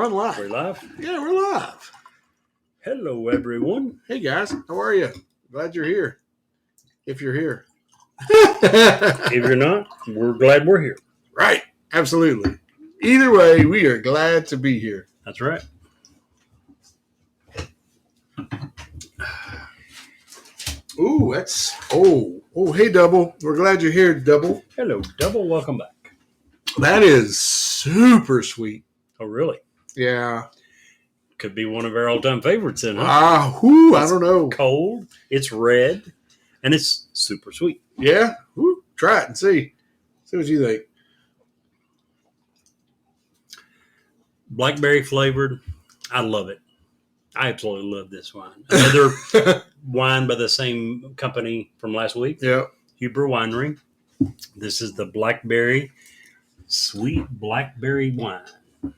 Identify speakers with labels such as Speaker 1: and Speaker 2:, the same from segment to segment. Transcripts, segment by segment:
Speaker 1: We're on live.
Speaker 2: We're live?
Speaker 1: Yeah, we're live.
Speaker 2: Hello, everyone.
Speaker 1: Hey, guys. How are you? Glad you're here. If you're here.
Speaker 2: If you're not, we're glad we're here.
Speaker 1: Right. Absolutely. Either way, we are glad to be here.
Speaker 2: That's right.
Speaker 1: Ooh, that's... Oh, hey, Double. We're glad you're here, Double.
Speaker 2: Hello, Double. Welcome back.
Speaker 1: That is super sweet.
Speaker 2: Oh, really?
Speaker 1: Yeah.
Speaker 2: Could be one of our all-time favorites then, huh?
Speaker 1: I don't know.
Speaker 2: Cold, it's red, and it's super sweet.
Speaker 1: Yeah? Ooh, try it and see. See what you think.
Speaker 2: Blackberry flavored. I love it. I absolutely love this wine. Another wine by the same company from last week.
Speaker 1: Yeah.
Speaker 2: Huber Winery. This is the sweet blackberry wine.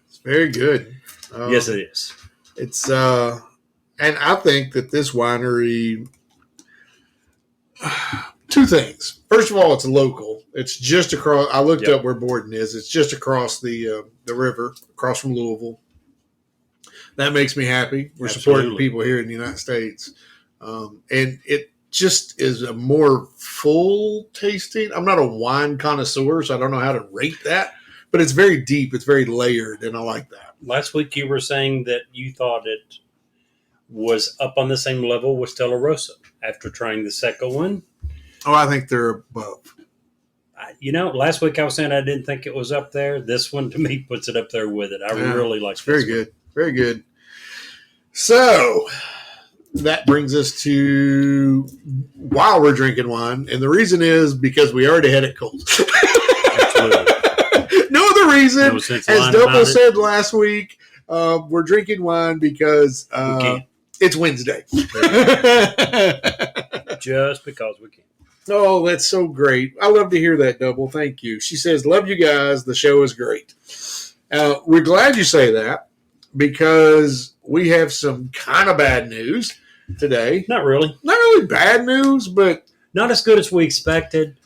Speaker 1: It's very good.
Speaker 2: Yes, it is.
Speaker 1: It's and I think that this winery, two things. First of all, it's local. It's just across. I looked up where Borden is. It's just across the river, across from Louisville. That makes me happy. We're supporting people here in the United States, and it just is a more full tasting. I'm not a wine connoisseur, so I don't know how to rate that. But it's very deep. It's very layered, and I like that.
Speaker 2: Last week you were saying that you thought it was up on the same level with Stella Rosa after trying the second one.
Speaker 1: Oh, I think they're above.
Speaker 2: Last week I was saying I didn't think it was up there. This one, to me, puts it up there with it. I really like it.
Speaker 1: It's very good. Very good. So that brings us to while we're drinking wine. And the reason is because we already had it cold.
Speaker 2: Absolutely.
Speaker 1: No other reason. As Double said last week, we're drinking wine because it's Wednesday.
Speaker 2: Just because we can.
Speaker 1: Oh, that's so great. I love to hear that, Double. Thank you. She says, love you guys. The show is great. We're glad you say that because we have some kind of bad news today.
Speaker 2: Not really.
Speaker 1: Not really bad news, but...
Speaker 2: Not as good as we expected.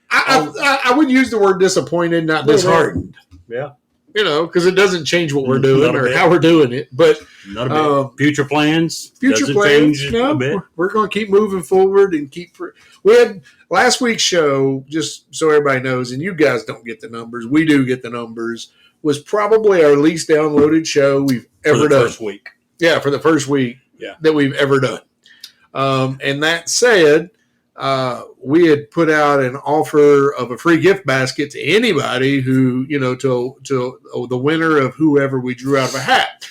Speaker 1: I would use the word disappointed, not disheartened.
Speaker 2: Yeah.
Speaker 1: Because it doesn't change what we're doing or how we're doing it. But
Speaker 2: not a bit. Future plans.
Speaker 1: No, we're going to keep moving forward and keep. We had last week's show, just so everybody knows, and you guys don't get the numbers. We do get the numbers. Was probably our least downloaded show we've ever done.
Speaker 2: First week.
Speaker 1: Yeah, for the first week that we've ever done. And that said, we had put out an offer of a free gift basket to anybody who, to the winner of whoever we drew out of a hat.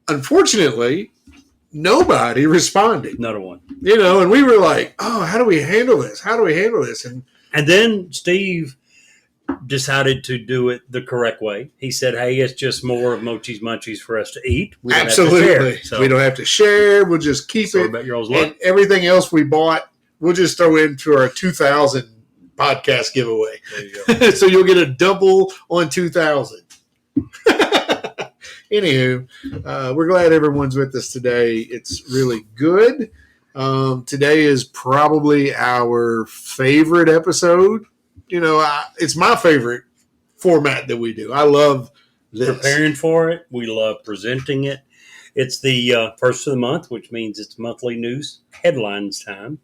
Speaker 1: Unfortunately, nobody responded.
Speaker 2: Not a one.
Speaker 1: And we were like, oh, how do we handle this? How do we handle this? And
Speaker 2: then Steve decided to do it the correct way. He said, hey, it's just more of Mochi's Munchies for us to eat. We don't
Speaker 1: absolutely.
Speaker 2: Have to share. So,
Speaker 1: we don't have to share. We'll just keep it.
Speaker 2: About your all's
Speaker 1: and everything else we bought, we'll just throw into our 2000 podcast giveaway.
Speaker 2: There you go.
Speaker 1: So you'll get a double on 2000. Anywho, we're glad everyone's with us today. It's really good. Today is probably our favorite episode. It's my favorite format that we do. I love this.
Speaker 2: Preparing for it. We love presenting it. It's the first of the month, which means it's monthly news headlines time.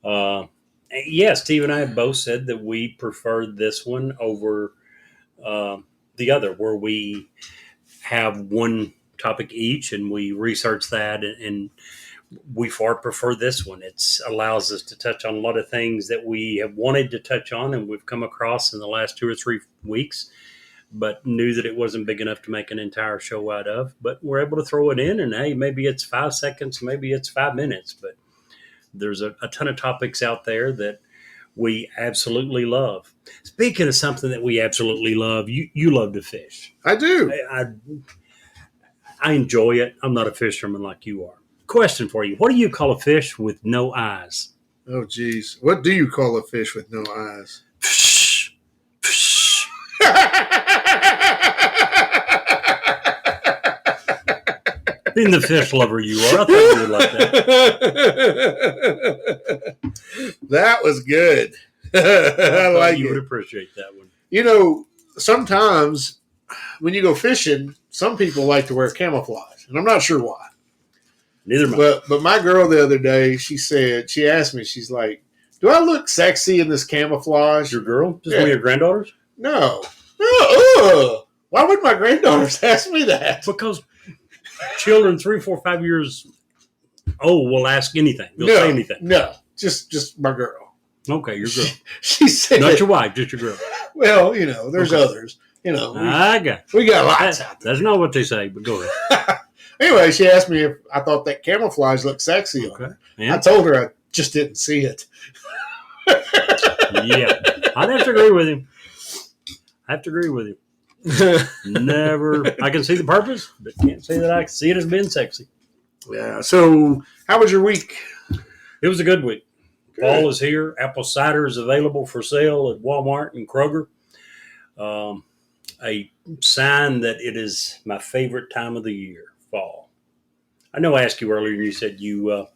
Speaker 2: Steve and I have both said that we prefer this one over the other, where we have one topic each and we research that, and we far prefer this one. It allows us to touch on a lot of things that we have wanted to touch on and we've come across in the last 2 or 3 weeks, but knew that it wasn't big enough to make an entire show out of. But we're able to throw it in, and hey, maybe it's 5 seconds, maybe it's 5 minutes, but there's a ton of topics out there that we absolutely love. Speaking of something that we absolutely love, you love to fish.
Speaker 1: I do.
Speaker 2: I enjoy it. I'm not a fisherman like you are. Question for you. What do you call a fish with no eyes?
Speaker 1: Oh, geez. What do you call a fish with no eyes?
Speaker 2: Psh, psh. Being the fish lover you are, I thought you would like that.
Speaker 1: That was good. I like
Speaker 2: you
Speaker 1: it.
Speaker 2: would appreciate that one.
Speaker 1: Sometimes when you go fishing, some people like to wear camouflage, and I'm not sure why.
Speaker 2: Neither am I.
Speaker 1: But my girl the other day, she asked me, she's like, "Do I look sexy in this camouflage?"
Speaker 2: Your girl? Just one of your granddaughters?
Speaker 1: No. Why would my granddaughters ask me that?
Speaker 2: Because children 3, 4, 5 years old will ask anything. They'll say anything.
Speaker 1: No, just my girl.
Speaker 2: Okay, your girl.
Speaker 1: She said,
Speaker 2: not your wife, just your girl.
Speaker 1: Well, there's others. We got lots out there.
Speaker 2: That's not what they say, but go ahead.
Speaker 1: Anyway, she asked me if I thought that camouflage looked sexy on her. Yeah. I told her I just didn't see it.
Speaker 2: Yeah, I'd have to agree with him. Never. I can see the purpose, but can't say that I can see it as being sexy.
Speaker 1: Yeah. So, how was your week?
Speaker 2: It was a good week. Good. Fall is here. Apple cider is available for sale at Walmart and Kroger. A sign that it is my favorite time of the year, fall. I know I asked you earlier, and you said you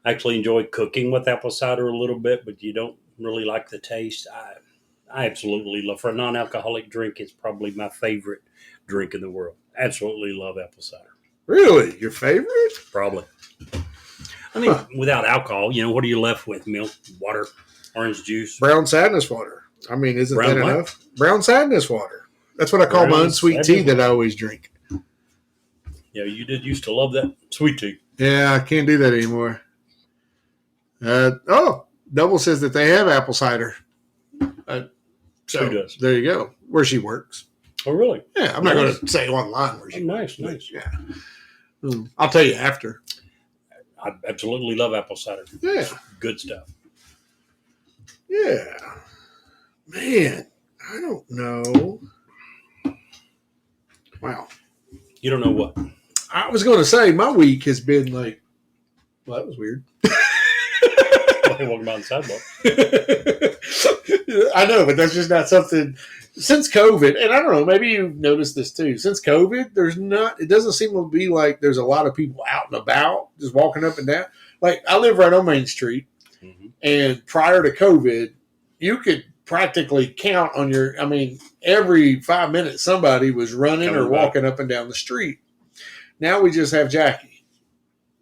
Speaker 2: actually enjoy cooking with apple cider a little bit, but you don't really like the taste. I absolutely love. For a non-alcoholic drink, it's probably my favorite drink in the world. Absolutely love apple cider.
Speaker 1: Really? Your favorite?
Speaker 2: Probably. I mean, without alcohol, what are you left with? Milk, water, orange juice.
Speaker 1: Brown sadness water. I mean, isn't that enough? Brown sadness water. That's what I call my unsweet tea that I always drink.
Speaker 2: Yeah, you did used to love that sweet tea.
Speaker 1: Yeah, I can't do that anymore. Double says that they have apple cider. So
Speaker 2: who does?
Speaker 1: There you go. Where she works.
Speaker 2: Oh, really?
Speaker 1: Yeah, I'm not going to say online where she works.
Speaker 2: Nice.
Speaker 1: Yeah. I'll tell you after.
Speaker 2: I absolutely love apple cider.
Speaker 1: Yeah.
Speaker 2: It's good stuff.
Speaker 1: Yeah. Man, I don't know. Wow.
Speaker 2: You don't know what?
Speaker 1: I was going to say my week has been like, well, that was weird.
Speaker 2: Walking by the sidewalk.
Speaker 1: I know, but that's just not something. Since COVID, and I don't know, maybe you've noticed this too. Since COVID, it doesn't seem to be like there's a lot of people out and about, just walking up and down. Like, I live right on Main Street, and prior to COVID, you could practically count on every 5 minutes somebody was running or walking up and down the street. Now we just have Jackie.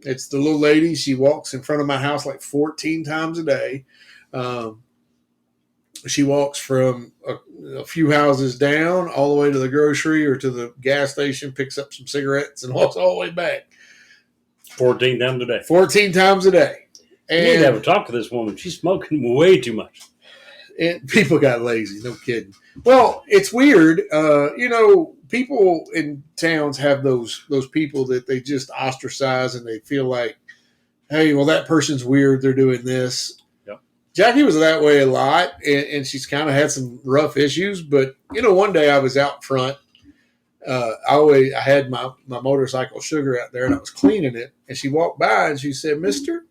Speaker 1: It's the little lady. She walks in front of my house like 14 times a day. She walks from a few houses down all the way to the grocery or to the gas station, picks up some cigarettes, and walks all the way back.
Speaker 2: 14 times a day.
Speaker 1: 14 times a day.
Speaker 2: And you need to have a talk to this woman. She's smoking way too much.
Speaker 1: And people got lazy, no kidding. Well, it's weird. People in towns have those people that they just ostracize, and they feel like, hey, well, that person's weird. They're doing this.
Speaker 2: Yep.
Speaker 1: Jackie was that way a lot, and she's kind of had some rough issues. But, one day I was out front. I had my motorcycle Sugar out there, and I was cleaning it. And she walked by, and she said, "Mister,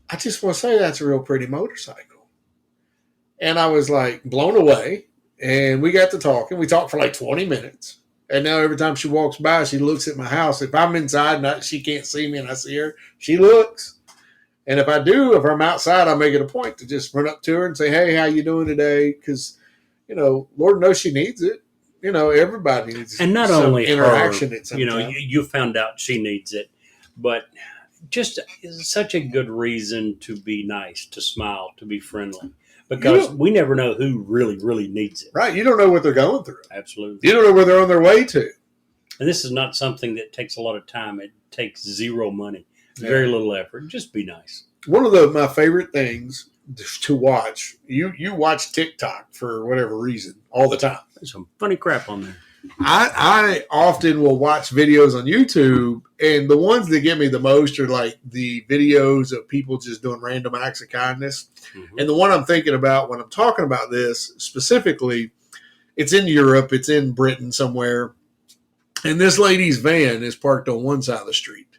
Speaker 1: I just want to say that's a real pretty motorcycle." And I was like blown away, and we got to talking. We talked for like 20 minutes. And now every time she walks by, she looks at my house. If I'm inside and she can't see me and I see her, she looks. And if I'm outside, I make it a point to just run up to her and say, "Hey, how you doing today?" Because, Lord knows she needs it. Everybody needs
Speaker 2: and not only
Speaker 1: interaction
Speaker 2: her,
Speaker 1: at some time.
Speaker 2: You found out she needs it, but just such a good reason to be nice, to smile, to be friendly. Because we never know who really, really needs it.
Speaker 1: Right. You don't know what they're going through.
Speaker 2: Absolutely.
Speaker 1: You don't know where they're on their way to.
Speaker 2: And this is not something that takes a lot of time. It takes zero money, very little effort. Just be nice.
Speaker 1: One of my favorite things to watch, you watch TikTok for whatever reason all the time.
Speaker 2: There's some funny crap on there.
Speaker 1: I often will watch videos on YouTube, and the ones that get me the most are like the videos of people just doing random acts of kindness. Mm-hmm. And the one I'm thinking about when I'm talking about this specifically, it's in Europe, it's in Britain somewhere, and this lady's van is parked on one side of the street,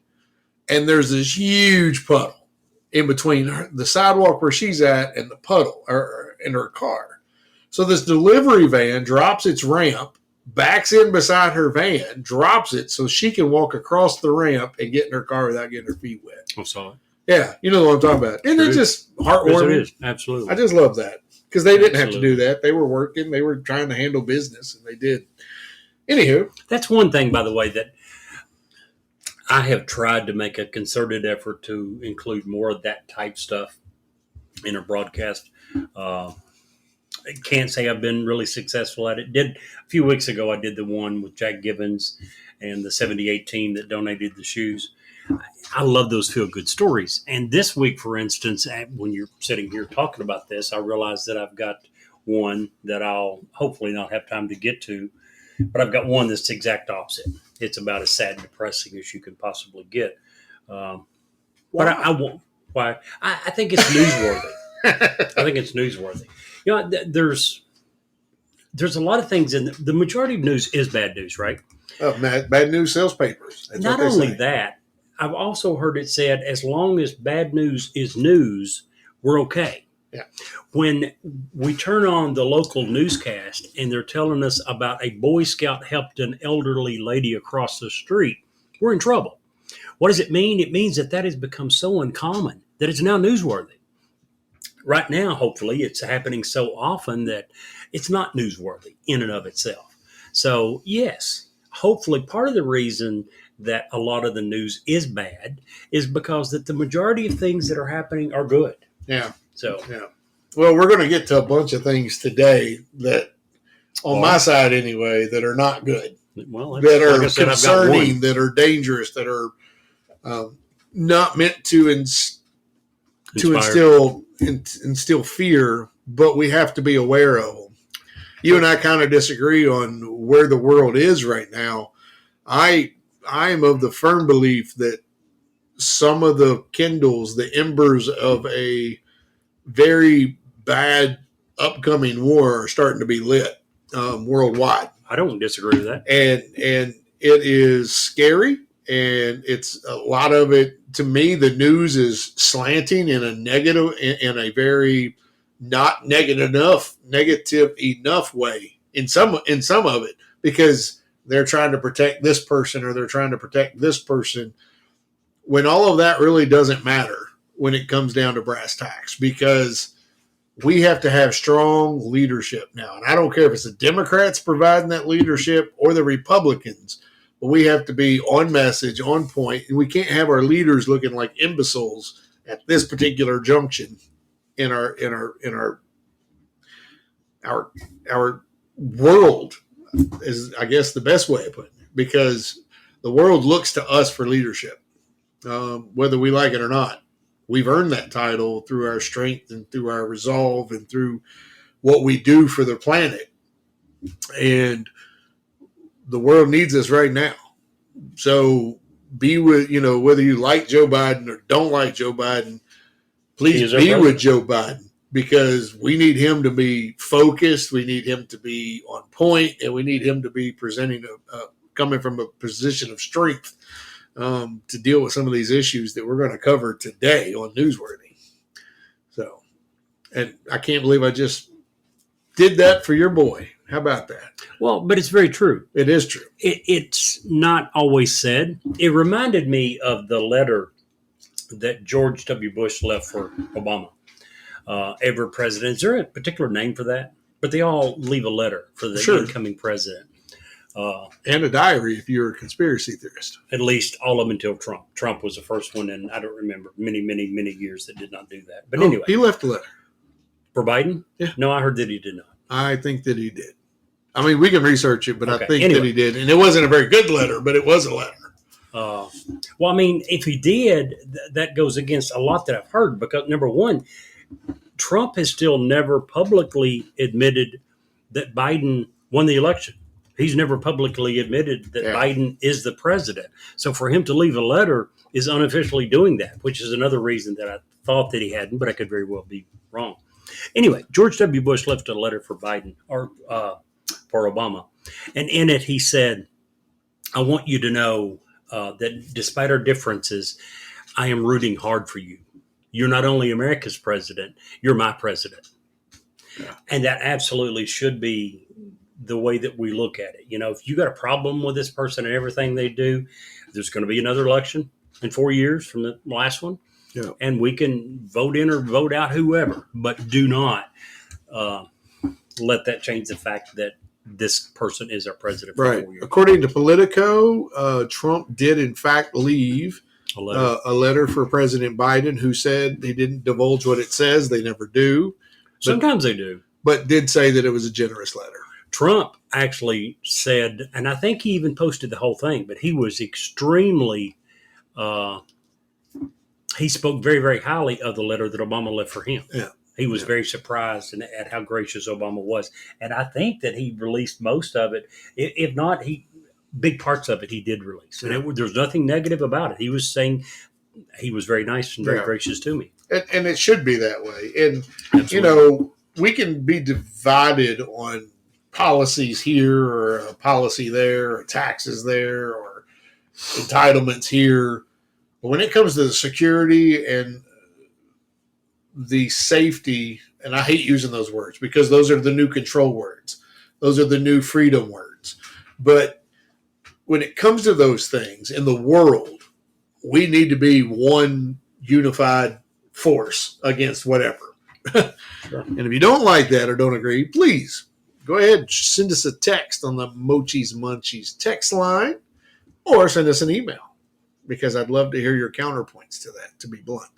Speaker 1: and there's this huge puddle in between the sidewalk where she's at and the puddle or in her car. So this delivery van drops its ramp, backs in beside her van, drops it so she can walk across the ramp and get in her car without getting her feet wet.
Speaker 2: I saw it.
Speaker 1: Yeah, you know what I'm talking about. Isn't it just heartwarming?
Speaker 2: Yes, it is. Absolutely.
Speaker 1: I just love that because they didn't have to do that. They were working. They were trying to handle business, and they did. Anywho,
Speaker 2: That's one thing, by the way, that I have tried to make a concerted effort to include more of that type stuff in a broadcast. Uh, I can't say I've been really successful at it. Did a few weeks ago, I did the one with Jack Gibbons and the '78 team that donated the shoes. I love those feel good stories. And this week, for instance, when you're sitting here talking about this, I realize that I've got one that I'll hopefully not have time to get to, but I've got one that's the exact opposite. It's about as sad and depressing as you can possibly get. But I won't. Why? I think it's newsworthy. I think it's newsworthy. You know, there's a lot of things in the majority of news is bad news, right?
Speaker 1: Oh, bad news sells papers. That's
Speaker 2: not only that, I've also heard it said, as long as bad news is news, we're okay.
Speaker 1: Yeah.
Speaker 2: When we turn on the local newscast and they're telling us about a Boy Scout helped an elderly lady across the street, we're in trouble. What does it mean? It means that has become so uncommon that it's now newsworthy. Right now, hopefully, it's happening so often that it's not newsworthy in and of itself. So, yes, hopefully part of the reason that a lot of the news is bad is because that the majority of things that are happening are good.
Speaker 1: Yeah.
Speaker 2: So,
Speaker 1: yeah. Well, we're going to get to a bunch of things today that, on my side anyway, that are not good.
Speaker 2: Well,
Speaker 1: that are concerning, that are dangerous, that are not meant to instill fear, but we have to be aware of them. You and I kind of disagree on where the world is right now. I am of the firm belief that some of the kindles, the embers of a very bad upcoming war are starting to be lit worldwide.
Speaker 2: I don't disagree with that.
Speaker 1: And it is scary. And it's a lot of it, to me, the news is slanting in a negative, in a very not negative enough way in some of it, because they're trying to protect this person or they're trying to protect this person, when all of that really doesn't matter when it comes down to brass tacks, because we have to have strong leadership now. And I don't care if it's the Democrats providing that leadership or the Republicans. But we have to be on message, on point, and we can't have our leaders looking like imbeciles at this particular junction in our world, is, I guess, the best way of putting it, because the world looks to us for leadership, whether we like it or not. We've earned that title through our strength and through our resolve and through what we do for the planet, and the world needs us right now. So be with, whether you like Joe Biden or don't like Joe Biden, please be with Joe Biden, because we need him to be focused. We need him to be on point, and we need him to be coming from a position of strength to deal with some of these issues that we're going to cover today on Newsworthy. So, and I can't believe I just did that for your boy. How about that?
Speaker 2: Well, but it's very true.
Speaker 1: It is true.
Speaker 2: It's not always said. It reminded me of the letter that George W. Bush left for Obama. Every president, is there a particular name for that? But they all leave a letter for the incoming president.
Speaker 1: And a diary if you're a conspiracy theorist.
Speaker 2: At least all of them until Trump. Trump was the first one, and I don't remember many years that did not do that. But anyway.
Speaker 1: He left a letter.
Speaker 2: For Biden?
Speaker 1: Yeah.
Speaker 2: No, I heard that he did not.
Speaker 1: I think that he did. I mean, we can research it, but okay. I think that he did. And it wasn't a very good letter, but it was a letter.
Speaker 2: Well, I mean, if he did, that goes against a lot that I've heard, because, number one, Trump has still never publicly admitted that Biden won the election. He's never publicly admitted that Biden is the president. So for him to leave a letter is unofficially doing that, which is another reason that I thought that he hadn't, but I could very well be wrong. Anyway, George W. Bush left a letter for Biden, or for Obama. And in it, he said, I want you to know that despite our differences, I am rooting hard for you. You're not only America's president, you're my president. Yeah. And that absolutely should be the way that we look at it. If you got a problem with this person and everything they do, there's going to be another election in 4 years from the last one. Yeah. And we can vote in or vote out whoever, but do not let that change the fact that this person is our president for
Speaker 1: Right.
Speaker 2: 4 years.
Speaker 1: According to Politico, Trump did in fact leave a letter for President Biden, who said they didn't divulge what it says. They never do.
Speaker 2: Sometimes they do.
Speaker 1: But did say that it was a generous letter.
Speaker 2: Trump actually said, and I think he even posted the whole thing, but he was extremely, he spoke very, very highly of the letter that Obama left for him.
Speaker 1: Yeah.
Speaker 2: He was very surprised at how gracious Obama was. And I think that he released most of it. If not, big parts of it he did release. And there's nothing negative about it. He was saying he was very nice and very gracious to me.
Speaker 1: And it should be that way. And,
Speaker 2: Absolutely.
Speaker 1: We can be divided on policies here or a policy there or taxes there or entitlements here. But when it comes to the security and the safety, and I hate using those words because those are the new control words. Those are the new freedom words. But when it comes to those things in the world, we need to be one unified force against whatever.
Speaker 2: Sure.
Speaker 1: And if you don't like that or don't agree, please go ahead and send us a text on the Mochi's Munchies text line or send us an email because I'd love to hear your counterpoints to that, to be blunt.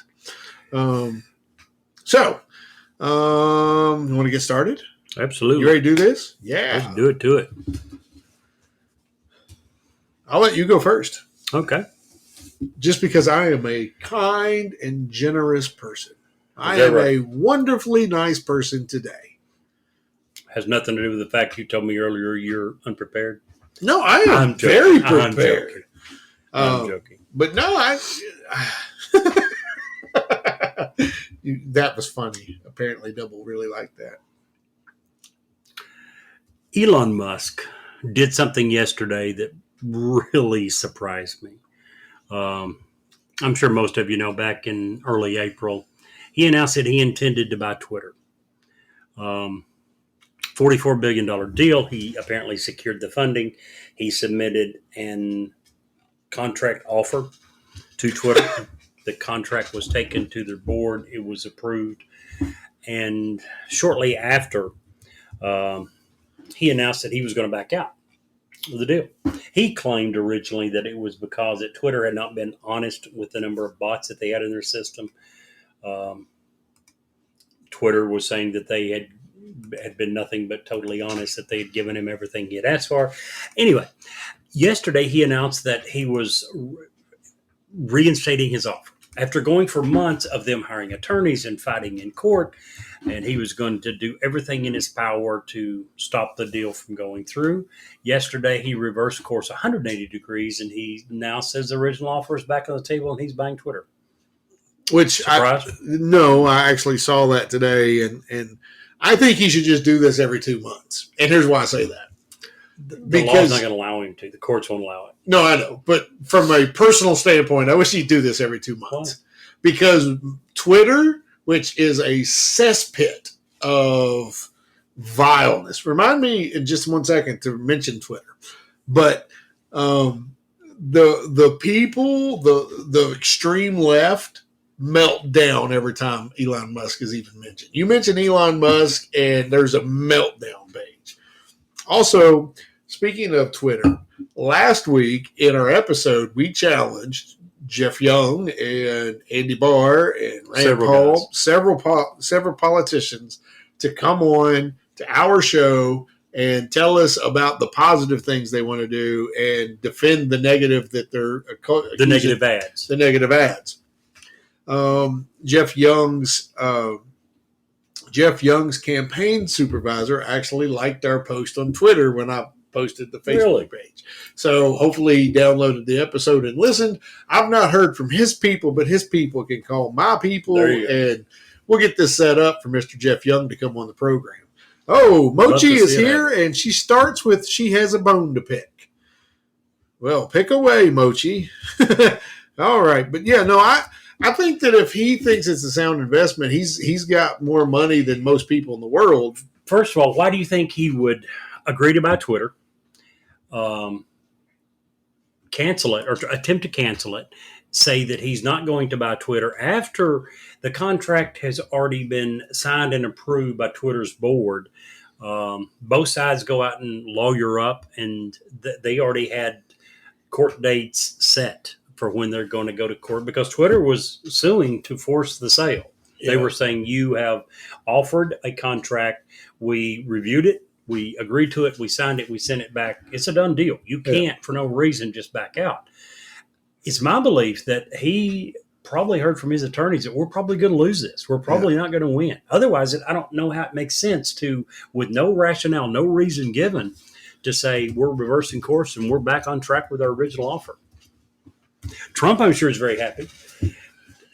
Speaker 1: So, you want to get started?
Speaker 2: Absolutely.
Speaker 1: You ready to do this? Yeah.
Speaker 2: Let's do it to it.
Speaker 1: I'll let you go first.
Speaker 2: Okay.
Speaker 1: Just because I am a kind and generous person. I am a wonderfully nice person today.
Speaker 2: Has nothing to do with the fact you told me earlier you're unprepared.
Speaker 1: No, I am very prepared.
Speaker 2: I'm joking.
Speaker 1: But no, that was funny. Apparently, Double really liked that.
Speaker 2: Elon Musk did something yesterday that really surprised me. I'm sure most of you know back in early April, he announced that he intended to buy Twitter. $44 billion deal. He apparently secured the funding. He submitted an contract offer to Twitter. The contract was taken to their board. It was approved. And shortly after, he announced that he was going to back out of the deal. He claimed originally that it was because that Twitter had not been honest with the number of bots that they had in their system. Twitter was saying that they had been nothing but totally honest, that they had given him everything he had asked for. Anyway, yesterday he announced that he was reinstating his offer. After going for months of them hiring attorneys and fighting in court, and he was going to do everything in his power to stop the deal from going through. Yesterday, he reversed course 180 degrees, and he now says the original offer is back on the table, and he's buying Twitter.
Speaker 1: Which I actually saw that today, and I think he should just do this every 2 months. And here's why I say that.
Speaker 2: The law's not going to allow him to. The courts won't allow it.
Speaker 1: No, I know. But from a personal standpoint, I wish he'd do this every 2 months. Why? Because Twitter, which is a cesspit of vileness. Remind me in just 1 second to mention Twitter. But the people, the extreme left, melt down every time Elon Musk is even mentioned. You mention Elon Musk, and there's a meltdown page. Also, speaking of Twitter, last week in our episode, we challenged Jeff Young and Andy Barr and Rand Paul, several politicians to come on to our show and tell us about the positive things they want to do and defend the negative that they're
Speaker 2: the negative ads.
Speaker 1: The negative ads. Jeff Young's campaign supervisor actually liked our post on Twitter when I posted the Facebook page. So hopefully he downloaded the episode and listened. I've not heard from his people, but his people can call my people, and we'll get this set up for Mr. Jeff Young to come on the program. Oh, Mochi is here, and she starts with she has a bone to pick. Well, pick away, Mochi. All right. But yeah, no, I think that if he thinks it's a sound investment, he's got more money than most people in the world.
Speaker 2: First of all, why do you think he would agree to buy Twitter, cancel it or attempt to cancel it, say that he's not going to buy Twitter after the contract has already been signed and approved by Twitter's board? Both sides go out and lawyer up, and they already had court dates set for when they're going to go to court because Twitter was suing to force the sale. Yeah. They were saying, you have offered a contract. We reviewed it. We agreed to it. We signed it. We sent it back. It's a done deal. You can't, for no reason, just back out. It's my belief that he probably heard from his attorneys that we're probably going to lose this. We're probably not going to win. Otherwise, I don't know how it makes sense to, with no rationale, no reason given, to say we're reversing course and we're back on track with our original offer. Trump, I'm sure, is very happy.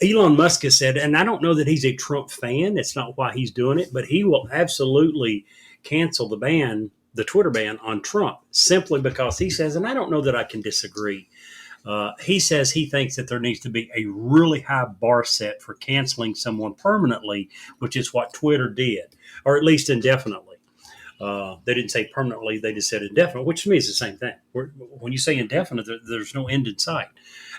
Speaker 2: Elon Musk has said, and I don't know that he's a Trump fan. It's not why he's doing it, but he will absolutely cancel the Twitter ban on Trump simply because he says, and I don't know that I can disagree. He says he thinks that there needs to be a really high bar set for canceling someone permanently, which is what Twitter did, or at least indefinitely. They didn't say permanently, they just said indefinite, which to me is the same thing. When you say indefinite, there's no end in sight.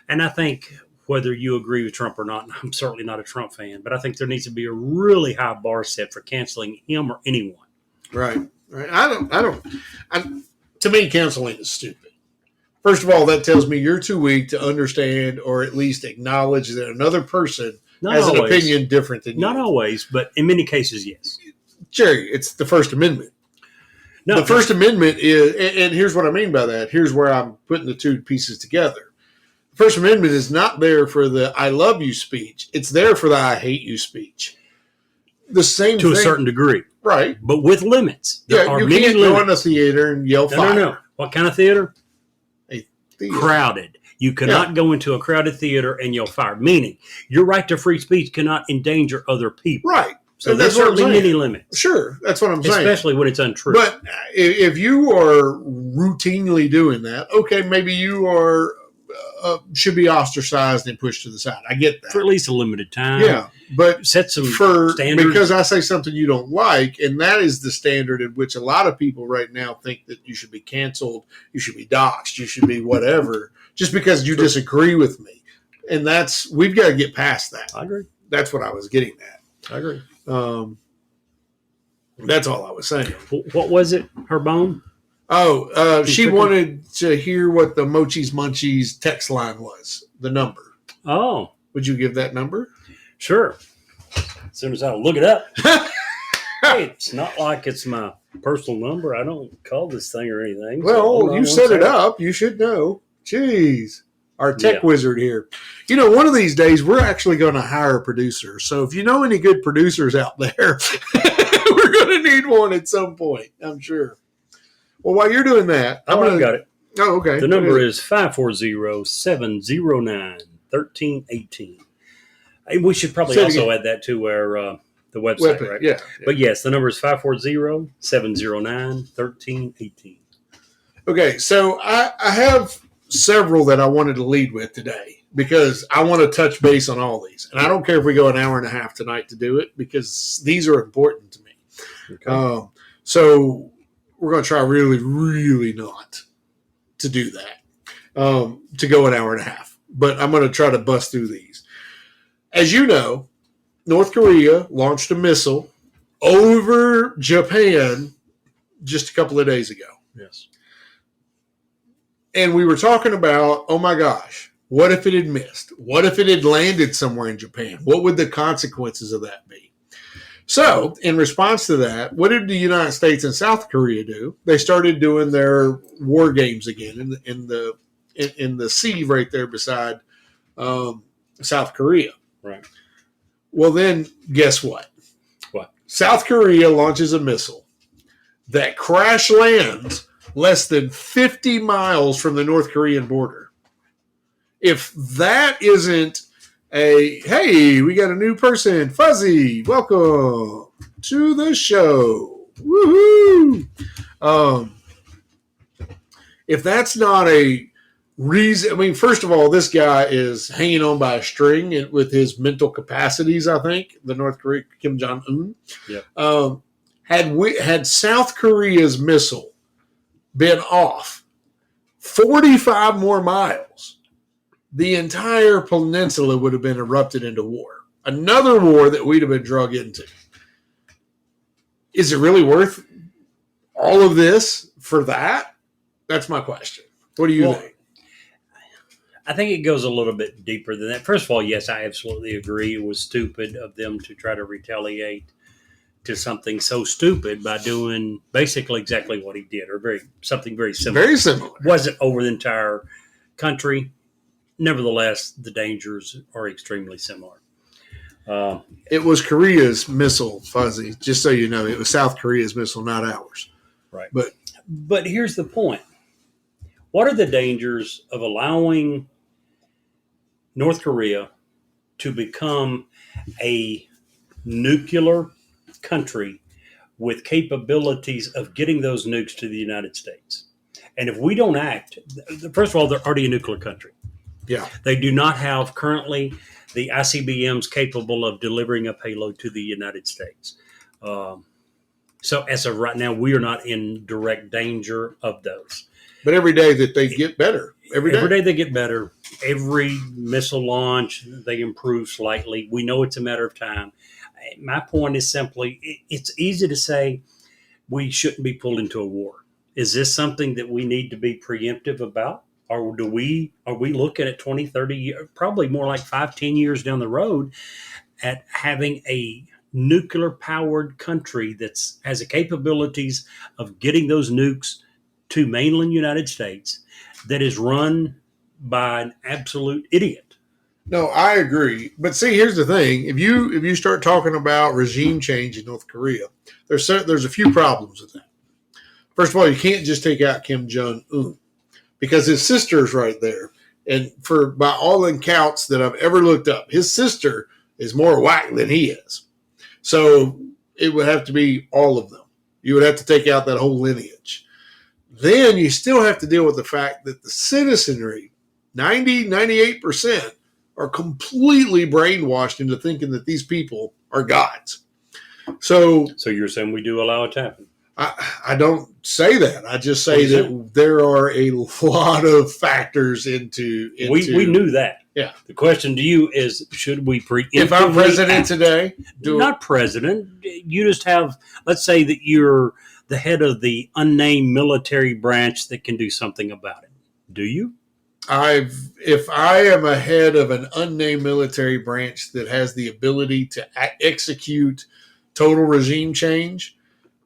Speaker 2: And I think whether you agree with Trump or not, and I'm certainly not a Trump fan, but I think there needs to be a really high bar set for canceling him or anyone.
Speaker 1: Right. To me, canceling is stupid. First of all, that tells me you're too weak to understand or at least acknowledge that another person has an opinion different than you.
Speaker 2: Not always, but in many cases, yes.
Speaker 1: Jerry, it's the First Amendment. No, the First Amendment is, and here's what I mean by that. Here's where I'm putting the two pieces together. The First Amendment is not there for the I love you speech. It's there for the I hate you speech. The same
Speaker 2: to
Speaker 1: thing.
Speaker 2: A certain degree.
Speaker 1: Right.
Speaker 2: But with limits. There are
Speaker 1: you
Speaker 2: many
Speaker 1: can't
Speaker 2: limits.
Speaker 1: go in a theater and yell fire.
Speaker 2: No. What kind of theater?
Speaker 1: A theater.
Speaker 2: Crowded. You cannot go into a crowded theater and yell fire. Meaning, your right to free speech cannot endanger other people.
Speaker 1: Right.
Speaker 2: So there's certainly many limits.
Speaker 1: Sure, that's what I'm saying.
Speaker 2: Especially when it's untrue.
Speaker 1: But if you are routinely doing that, okay, maybe you are should be ostracized and pushed to the side. I get that.
Speaker 2: For at least a limited time.
Speaker 1: Yeah, but
Speaker 2: set some standards.
Speaker 1: Because I say something you don't like, and that is the standard in which a lot of people right now think that you should be canceled, you should be doxxed, you should be whatever, just because you disagree with me. And we've got to get past that.
Speaker 2: I agree.
Speaker 1: That's what I was getting at.
Speaker 2: I agree.
Speaker 1: That's all I was saying.
Speaker 2: What was it? Her bone?
Speaker 1: She wanted to hear what the Mochi's Munchies text line was, the number.
Speaker 2: Oh.
Speaker 1: Would you give that number?
Speaker 2: Sure. As soon as I look it up. Hey, it's not like it's my personal number. I don't call this thing or anything.
Speaker 1: Well, you set it up. You should know. Jeez. Our tech wizard here. You know, one of these days, we're actually going to hire a producer. So if you know any good producers out there, we're going to need one at some point, I'm sure. Well, while you're doing that,
Speaker 2: I've got it.
Speaker 1: Oh, okay.
Speaker 2: The number is 540-709-1318. We should probably also add that to our the website, right?
Speaker 1: Yeah.
Speaker 2: But yes, the number is 540-709-1318.
Speaker 1: Okay, so I have several that I wanted to lead with today because I want to touch base on all these. And I don't care if we go an hour and a half tonight to do it because these are important to me. Okay. So we're going to try really, really not to do that, to go an hour and a half. But I'm going to try to bust through these. As you know, North Korea launched a missile over Japan just a couple of days ago.
Speaker 2: Yes.
Speaker 1: And we were talking about, oh my gosh, what if it had missed? What if it had landed somewhere in Japan? What would the consequences of that be? So, in response to that, what did the United States and South Korea do? They started doing their war games again in the sea right there beside South Korea.
Speaker 2: Right.
Speaker 1: Well, then, guess what?
Speaker 2: What?
Speaker 1: South Korea launches a missile that crash lands less than 50 miles from the North Korean border. If that isn't hey, we got a new person, Fuzzy, welcome to the show. Woohoo! If that's not a reason, I mean, first of all, this guy is hanging on by a string with his mental capacities, I think, the North Korea, Kim Jong-un.
Speaker 2: Yeah.
Speaker 1: Had South Korea's missile been off 45 more miles, the entire peninsula would have been erupted into war. Another war that we'd have been drug into. Is it really worth all of this for that? That's my question. What do you think?
Speaker 2: I think it goes a little bit deeper than that. First of all, yes, I absolutely agree. It was stupid of them to try to retaliate to something so stupid by doing basically exactly what he did, or something very similar.
Speaker 1: Very similar.
Speaker 2: Wasn't over the entire country. Nevertheless, the dangers are extremely similar.
Speaker 1: It was Korea's missile, Fuzzy. Just so you know, it was South Korea's missile, not ours.
Speaker 2: Right.
Speaker 1: But
Speaker 2: here's the point. What are the dangers of allowing North Korea to become a nuclear country with capabilities of getting those nukes to the United States? And if we don't act, first of all, they're already a nuclear country.
Speaker 1: Yeah.
Speaker 2: They do not have currently the ICBMs capable of delivering a payload to the United States. So as of right now, we are not in direct danger of those.
Speaker 1: But every day that they get better. Every day
Speaker 2: they get better. Every missile launch, they improve slightly. We know it's a matter of time. My point is simply, it's easy to say we shouldn't be pulled into a war. Is this something that we need to be preemptive about? Or are we looking at 20, 30 years, probably more like 5, 10 years down the road at having a nuclear-powered country that has the capabilities of getting those nukes to mainland United States that is run by an absolute idiot?
Speaker 1: No, I agree. But see, here's the thing. If you start talking about regime change in North Korea, there's a few problems with that. First of all, you can't just take out Kim Jong-un because his sister's right there. And by all accounts that I've ever looked up, his sister is more whack than he is. So it would have to be all of them. You would have to take out that whole lineage. Then you still have to deal with the fact that the citizenry, 98%, are completely brainwashed into thinking that these people are gods. So
Speaker 2: you're saying we do allow it to happen?
Speaker 1: I don't say that. I just say that there are a lot of factors into
Speaker 2: we knew that.
Speaker 1: Yeah.
Speaker 2: The question to you is, should we preemptively
Speaker 1: if I'm president today?
Speaker 2: Not president. You just have, let's say that you're the head of the unnamed military branch that can do something about it. Do you?
Speaker 1: If I am a head of an unnamed military branch that has the ability to execute total regime change,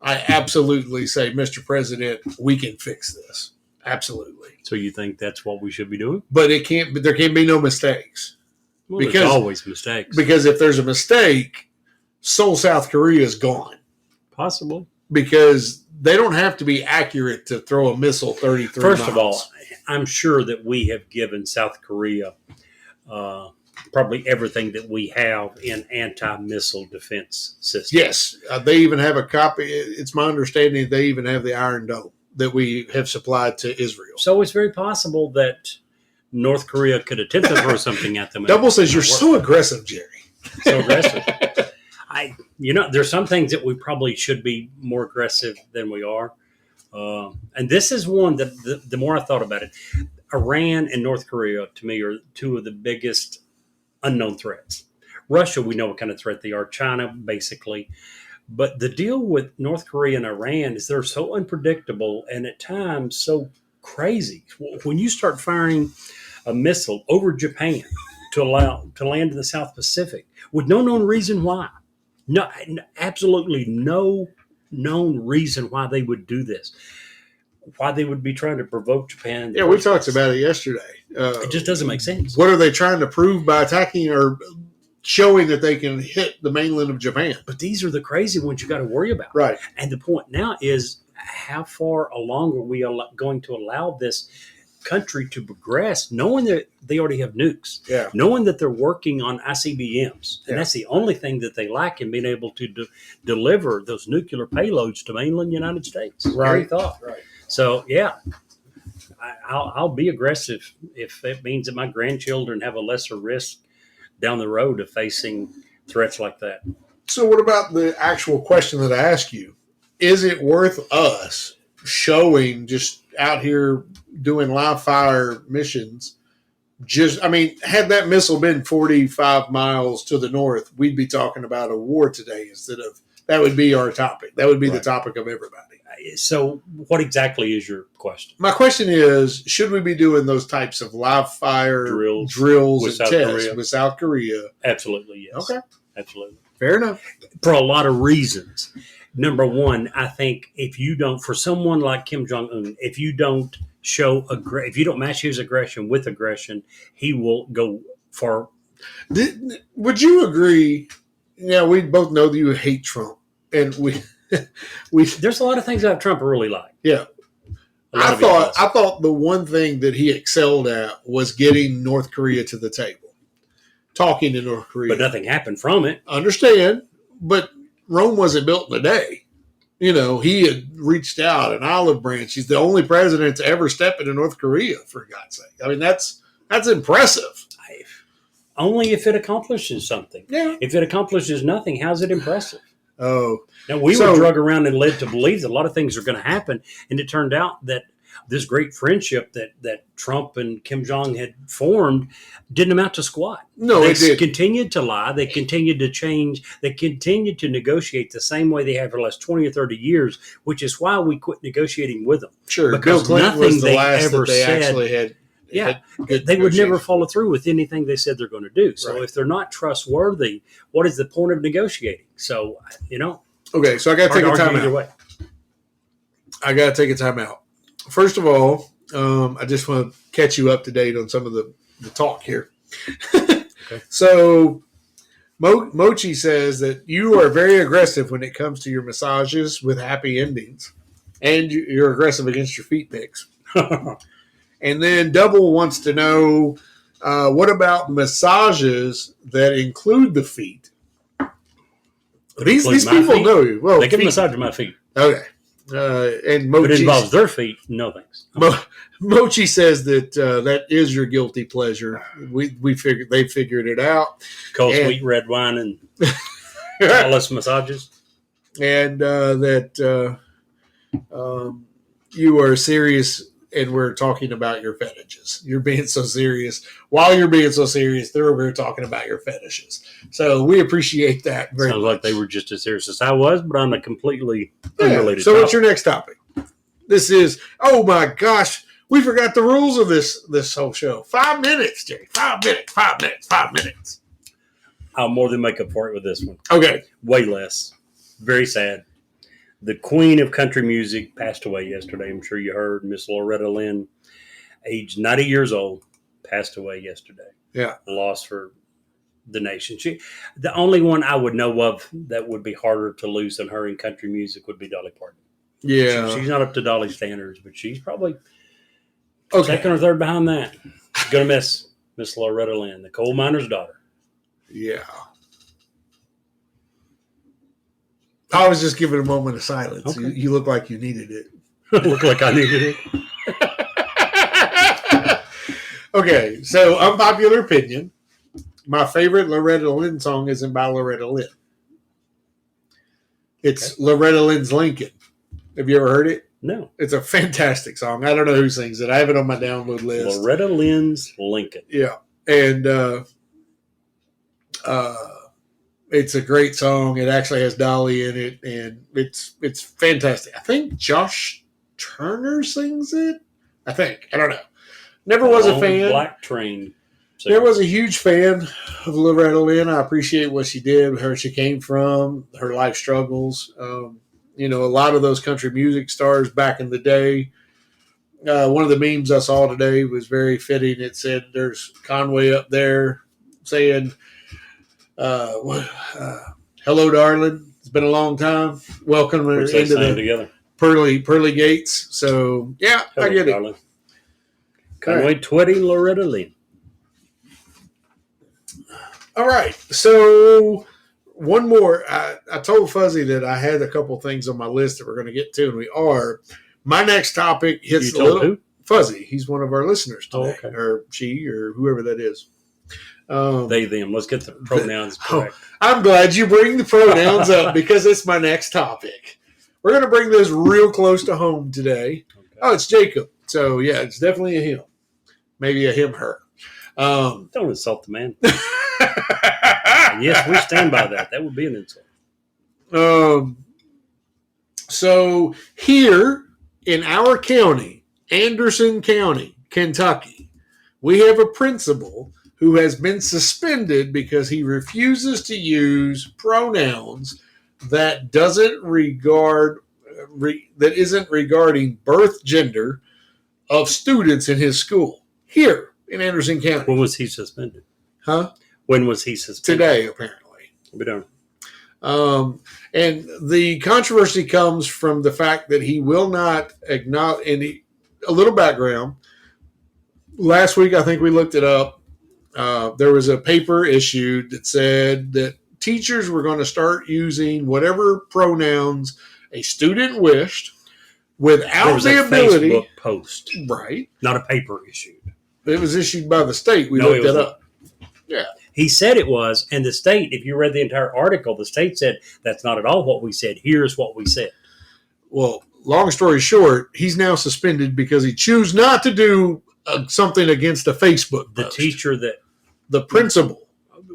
Speaker 1: I absolutely say, Mr. President, we can fix this. Absolutely.
Speaker 2: So you think that's what we should be doing?
Speaker 1: But there can't be no mistakes.
Speaker 2: Well, there's always mistakes.
Speaker 1: Because if there's a mistake, Seoul, South Korea is gone.
Speaker 2: Possible.
Speaker 1: Because they don't have to be accurate to throw a missile 33 miles.
Speaker 2: First of all, I'm sure that we have given South Korea probably everything that we have in anti-missile defense systems.
Speaker 1: Yes. They even have a copy. It's my understanding they even have the Iron Dome that we have supplied to Israel.
Speaker 2: So it's very possible that North Korea could attempt to throw something at them.
Speaker 1: Double says, you're so aggressive, Jerry.
Speaker 2: So aggressive. There's some things that we probably should be more aggressive than we are. And this is one that the more I thought about it, Iran and North Korea, to me, are two of the biggest unknown threats. Russia, we know what kind of threat they are. China, basically. But the deal with North Korea and Iran is they're so unpredictable and at times so crazy. When you start firing a missile over Japan to land in the South Pacific with no known reason why, no, absolutely no known reason why they would do this, why they would be trying to provoke Japan.
Speaker 1: Yeah, we talked about it yesterday.
Speaker 2: It just doesn't make sense.
Speaker 1: What are they trying to prove by attacking or showing that they can hit the mainland of Japan?
Speaker 2: But these are the crazy ones you got to worry about.
Speaker 1: Right.
Speaker 2: And the point now is, how far along are we going to allow this country to progress, knowing that they already have nukes, knowing that they're working on ICBMs, and that's the only thing that they lack in being able to deliver those nuclear payloads to mainland United States.
Speaker 1: Right.
Speaker 2: Right. So, I'll be aggressive if it means that my grandchildren have a lesser risk down the road of facing threats like that.
Speaker 1: So what about the actual question that I asked you? Is it worth us showing just out here doing live fire missions? Had that missile been 45 miles to the north, we'd be talking about a war today instead of, that would be our topic. That would be the topic of everybody.
Speaker 2: So, what exactly is your question?
Speaker 1: My question is, should we be doing those types of live fire drills
Speaker 2: with
Speaker 1: and
Speaker 2: South
Speaker 1: tests
Speaker 2: Korea?
Speaker 1: with South Korea?
Speaker 2: Absolutely, yes.
Speaker 1: Okay.
Speaker 2: Absolutely.
Speaker 1: Fair enough.
Speaker 2: For a lot of reasons. Number one, I think for someone like Kim Jong Un, if you don't match his aggression with aggression, he will go far.
Speaker 1: Would you agree? Yeah, we both know that you hate Trump, and we
Speaker 2: There's a lot of things about Trump I really like.
Speaker 1: Yeah. I thought the one thing that he excelled at was getting North Korea to the table, talking to North Korea.
Speaker 2: But nothing happened from it.
Speaker 1: Understand, but Rome wasn't built in a day. He had reached out an olive branch. He's the only president to ever step into North Korea, for God's sake. I mean, that's impressive.
Speaker 2: Only if it accomplishes something.
Speaker 1: Yeah.
Speaker 2: If it accomplishes nothing, how's it impressive?
Speaker 1: Oh.
Speaker 2: Now, we were drug around and led to believe that a lot of things are going to happen. And it turned out that this great friendship that Trump and Kim Jong had formed didn't amount to squat.
Speaker 1: No,
Speaker 2: they
Speaker 1: it did.
Speaker 2: continued to lie. They continued to change. They continued to negotiate the same way they have for the last 20 or 30 years, which is why we quit negotiating with them.
Speaker 1: Sure.
Speaker 2: Because
Speaker 1: Bill Clinton was the last
Speaker 2: ever
Speaker 1: that they
Speaker 2: said,
Speaker 1: actually had.
Speaker 2: They would never follow through with anything they said they're going to do. So if they're not trustworthy, what is the point of negotiating? So,
Speaker 1: Okay, so I got to take a time out. I got to take a time out. First of all, I just want to catch you up to date on some of the talk here. Okay. So, Mochi says that you are very aggressive when it comes to your massages with happy endings, and you're aggressive against your feet pics. And then Double wants to know, what about massages that include the feet? These people know you. Well,
Speaker 2: they can massage my feet.
Speaker 1: Okay. And Mochi,
Speaker 2: but it involves their feet. No thanks.
Speaker 1: Mochi says that that is your guilty pleasure. We figured they figured it out.
Speaker 2: Cold sweet red wine and all us massages.
Speaker 1: And that you are serious. And we're talking about your fetishes. You're being so serious. While you're being so serious, they're over here talking about your fetishes. So we appreciate that very much.
Speaker 2: Sounds like they were just as serious as I was, but on a completely unrelated
Speaker 1: So
Speaker 2: topic.
Speaker 1: what's your next topic? This is, oh my gosh, we forgot the rules of this whole show. 5 minutes, Jerry. 5 minutes, 5 minutes, 5 minutes.
Speaker 2: I'll more than make up for it with this one.
Speaker 1: Okay.
Speaker 2: Way less. Very sad. The queen of country music passed away yesterday. I'm sure you heard. Miss Loretta Lynn, aged 90 years old, passed away yesterday.
Speaker 1: Yeah.
Speaker 2: A loss for the nation. The only one I would know of that would be harder to lose than her in country music would be Dolly Parton.
Speaker 1: Yeah.
Speaker 2: She's not up to Dolly standards, but she's probably second or third behind that. Going to miss Miss Loretta Lynn, the coal miner's daughter.
Speaker 1: Yeah. I was just giving a moment of silence. Okay. You look like you needed it.
Speaker 2: Look like I needed
Speaker 1: it. Okay, so unpopular opinion. My favorite Loretta Lynn song isn't by Loretta Lynn. It's Loretta Lynn's Lincoln. Have you ever heard it?
Speaker 2: No.
Speaker 1: It's a fantastic song. I don't know who sings it. I have it on my download list.
Speaker 2: Loretta Lynn's Lincoln.
Speaker 1: Yeah. And it's a great song. It actually has Dolly in it, and it's fantastic. I think Josh Turner sings it. I think. I don't know. Never was a fan.
Speaker 2: Black Train.
Speaker 1: Never was a huge fan of Loretta Lynn. I appreciate what she did, where she came from, her life struggles. A lot of those country music stars back in the day. One of the memes I saw today was very fitting. It said, "There's Conway up there saying, hello, darling. It's been a long time. Welcome into the
Speaker 2: together.
Speaker 1: pearly gates." So, yeah, hello, I get darling. It.
Speaker 2: Conway Twitty, Loretta Lynn.
Speaker 1: All right. So, one more. I told Fuzzy that I had a couple things on my list that we're going to get to, and we are. My next topic hits
Speaker 2: a little. Who?
Speaker 1: Fuzzy. He's one of our listeners today,
Speaker 2: okay.
Speaker 1: Or she, or whoever that is.
Speaker 2: They, them. Let's get the pronouns correct.
Speaker 1: I'm glad you bring the pronouns up because it's my next topic. We're going to bring this real close to home today. Okay. Oh, it's Jacob. So, yeah, it's definitely a him. Maybe a him, her.
Speaker 2: Don't insult the man. Yes, we stand by that. That would be an insult.
Speaker 1: So here in our county, Anderson County, Kentucky, we have a principal who has been suspended because he refuses to use pronouns that that isn't regarding birth gender of students in his school here in Anderson County.
Speaker 2: When was he suspended?
Speaker 1: Huh?
Speaker 2: When was he suspended?
Speaker 1: Today, apparently.
Speaker 2: We don't.
Speaker 1: And the controversy comes from the fact that he will not acknowledge. And a little background. Last week, I think we looked it up. There was a paper issued that said that teachers were going to start using whatever pronouns a student wished without the ability.
Speaker 2: Facebook post,
Speaker 1: right?
Speaker 2: Not a paper issued.
Speaker 1: It was issued by the state. We looked it up. Yeah.
Speaker 2: He said it was, and the state, if you read the entire article, the state said that's not at all what we said. Here's what we said.
Speaker 1: Well, long story short, he's now suspended because he chose not to do something against a Facebook post. The principal.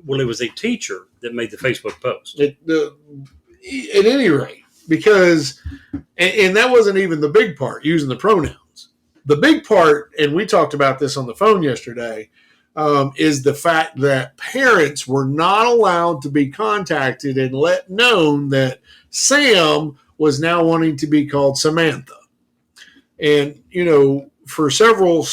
Speaker 2: Well, it was a teacher that made the Facebook post.
Speaker 1: At any rate, because, and that wasn't even the big part, using the pronouns. The big part, and we talked about this on the phone yesterday, is the fact that parents were not allowed to be contacted and let known that Sam was now wanting to be called Samantha. And, for several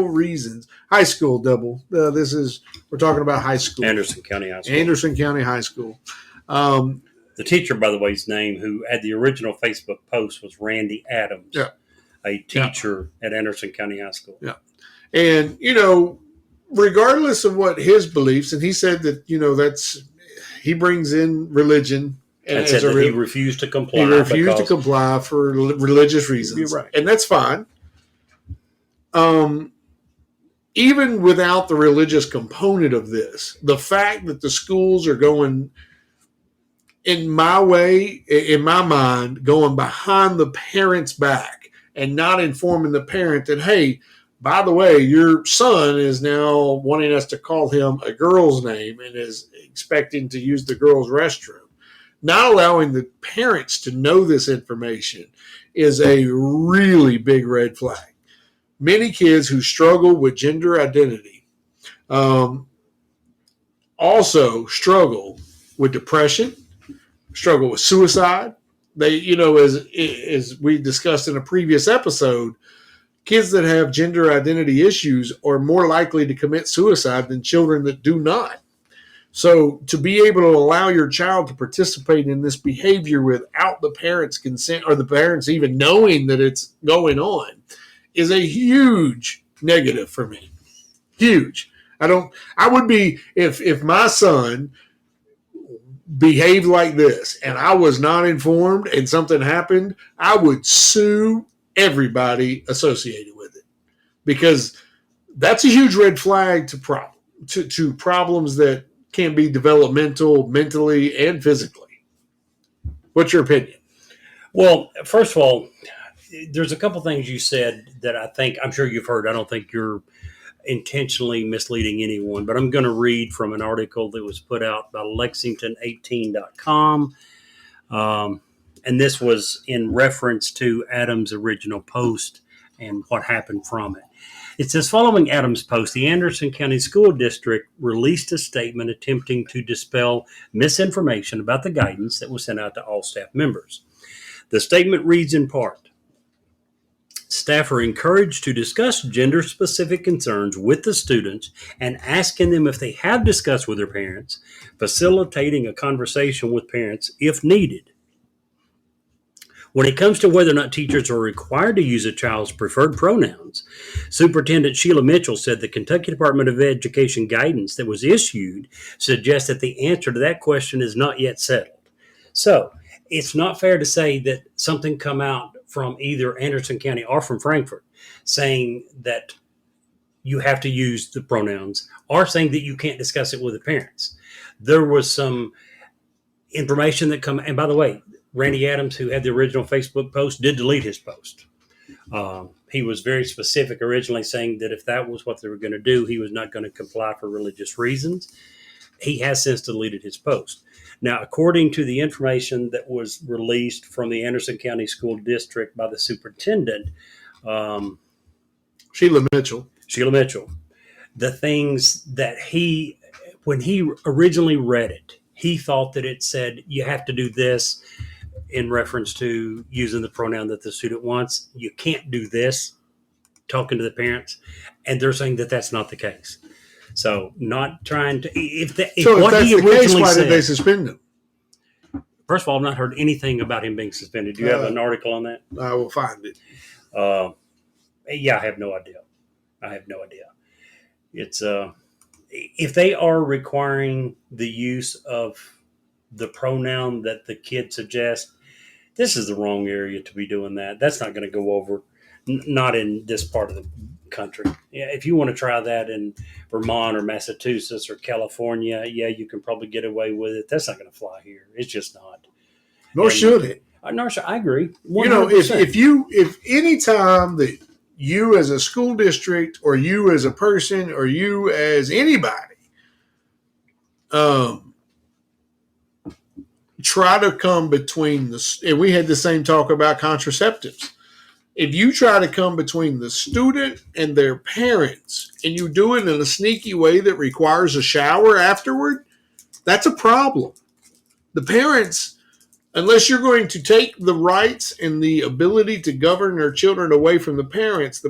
Speaker 1: reasons. High school double. We're talking about high school.
Speaker 2: Anderson County High School.
Speaker 1: Anderson County High School.
Speaker 2: The teacher, by the way's name, who had the original Facebook post was Randy Adams, a teacher at Anderson County High School.
Speaker 1: Yeah. And, regardless of what his beliefs, and he said that, he brings in religion.
Speaker 2: And said that he refused to comply.
Speaker 1: He refused to comply for religious reasons.
Speaker 2: You're right.
Speaker 1: And that's fine. Even without the religious component of this, the fact that the schools are going, in my mind, going behind the parent's back and not informing the parent that, hey, by the way, your son is now wanting us to call him a girl's name and is expecting to use the girl's restroom. Not allowing the parents to know this information is a really big red flag. Many kids who struggle with gender identity also struggle with depression, struggle with suicide. They, as we discussed in a previous episode, kids that have gender identity issues are more likely to commit suicide than children that do not. So to be able to allow your child to participate in this behavior without the parents' consent or the parents even knowing that it's going on is a huge negative for me. Huge. I would be, if my son behaved like this and I was not informed and something happened, I would sue everybody associated with it, because that's a huge red flag to problems that can be developmental, mentally, and physically. What's your opinion?
Speaker 2: Well, first of all, there's a couple things you said that I'm sure you've heard. I don't think you're intentionally misleading anyone, but I'm going to read from an article that was put out by Lexington18.com. And this was in reference to Adams' original post and what happened from it. It says, following Adams' post, the Anderson County School District released a statement attempting to dispel misinformation about the guidance that was sent out to all staff members. The statement reads in part, staff are encouraged to discuss gender-specific concerns with the students and asking them if they have discussed with their parents, facilitating a conversation with parents if needed. When it comes to whether or not teachers are required to use a child's preferred pronouns, Superintendent Sheila Mitchell said the Kentucky Department of Education guidance that was issued suggests that the answer to that question is not yet settled. So it's not fair to say that something come out from either Anderson County or from Frankfort saying that you have to use the pronouns or saying that you can't discuss it with the parents. There was some information that and by the way, Randy Adams, who had the original Facebook post, did delete his post. He was very specific originally, saying that if that was what they were going to do, he was not going to comply for religious reasons. He has since deleted his post. Now, according to the information that was released from the Anderson County School District by the superintendent, um,
Speaker 1: Sheila Mitchell.
Speaker 2: The things that when he originally read it, he thought that it said you have to do this in reference to using the pronoun that the student wants. You can't do this, talking to the parents, and they're saying that that's not the case. So, not trying to. If
Speaker 1: that's the case, why did they suspend him?
Speaker 2: First of all, I've not heard anything about him being suspended. Do you have an article on that?
Speaker 1: I will find it.
Speaker 2: Yeah, I have no idea. It's if they are requiring the use of the pronoun that the kid suggests, this is the wrong area to be doing that. That's not going to go over, not in this part of the country. Yeah, if you want to try that in Vermont or Massachusetts or California, yeah, you can probably get away with it. That's not going to fly here. It's just not.
Speaker 1: Nor should it.
Speaker 2: Nor should I agree. 100%.
Speaker 1: You know, if any time that you as a school district or you as a person or you as anybody try to come between and we had the same talk about contraceptives. If you try to come between the student and their parents and you do it in a sneaky way that requires a shower afterward, that's a problem. The parents, unless you're going to take the rights and the ability to govern their children away from the parents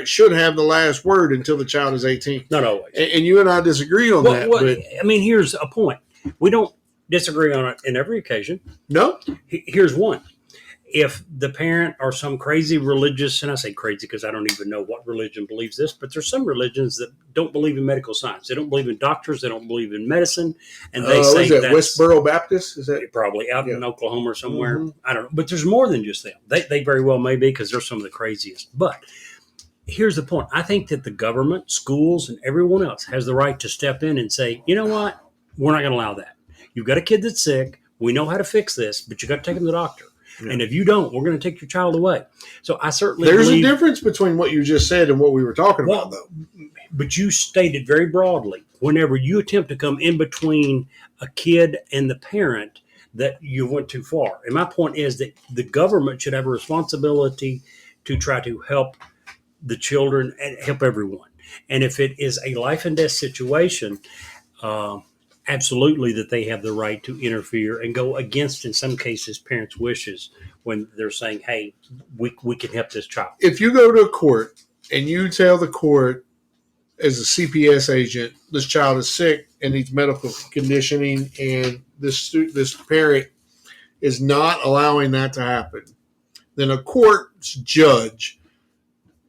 Speaker 1: should have the last word until the child is 18.
Speaker 2: Not always.
Speaker 1: And you and I disagree on that.
Speaker 2: But I mean, here's a point. We don't disagree on it in every occasion.
Speaker 1: No.
Speaker 2: Here's one. If the parent or some crazy religious, and I say crazy because I don't even know what religion believes this, but there's some religions that don't believe in medical science. They don't believe in doctors. They don't believe in medicine. And they say
Speaker 1: that's Westboro Baptist? Is that
Speaker 2: probably out in Oklahoma or somewhere? Mm-hmm. I don't know. But there's more than just them. They very well may be because they're some of the craziest. But here's the point. I think that the government, schools, and everyone else has the right to step in and say, you know what? We're not going to allow that. You've got a kid that's sick. We know how to fix this, but you got to take him to the doctor. Yeah. And if you don't, we're going to take your child away. So I certainly
Speaker 1: there's a difference between what you just said and what we were talking about, though.
Speaker 2: But you stated very broadly, whenever you attempt to come in between a kid and the parent, that you went too far. And my point is that the government should have a responsibility to try to help the children and help everyone. And if it is a life and death situation, absolutely that they have the right to interfere and go against, in some cases, parents' wishes when they're saying, hey, we can help this child. If
Speaker 1: you go to a court and you tell the court as a CPS agent, this child is sick and needs medical conditioning and this parent is not allowing that to happen, then a court's judge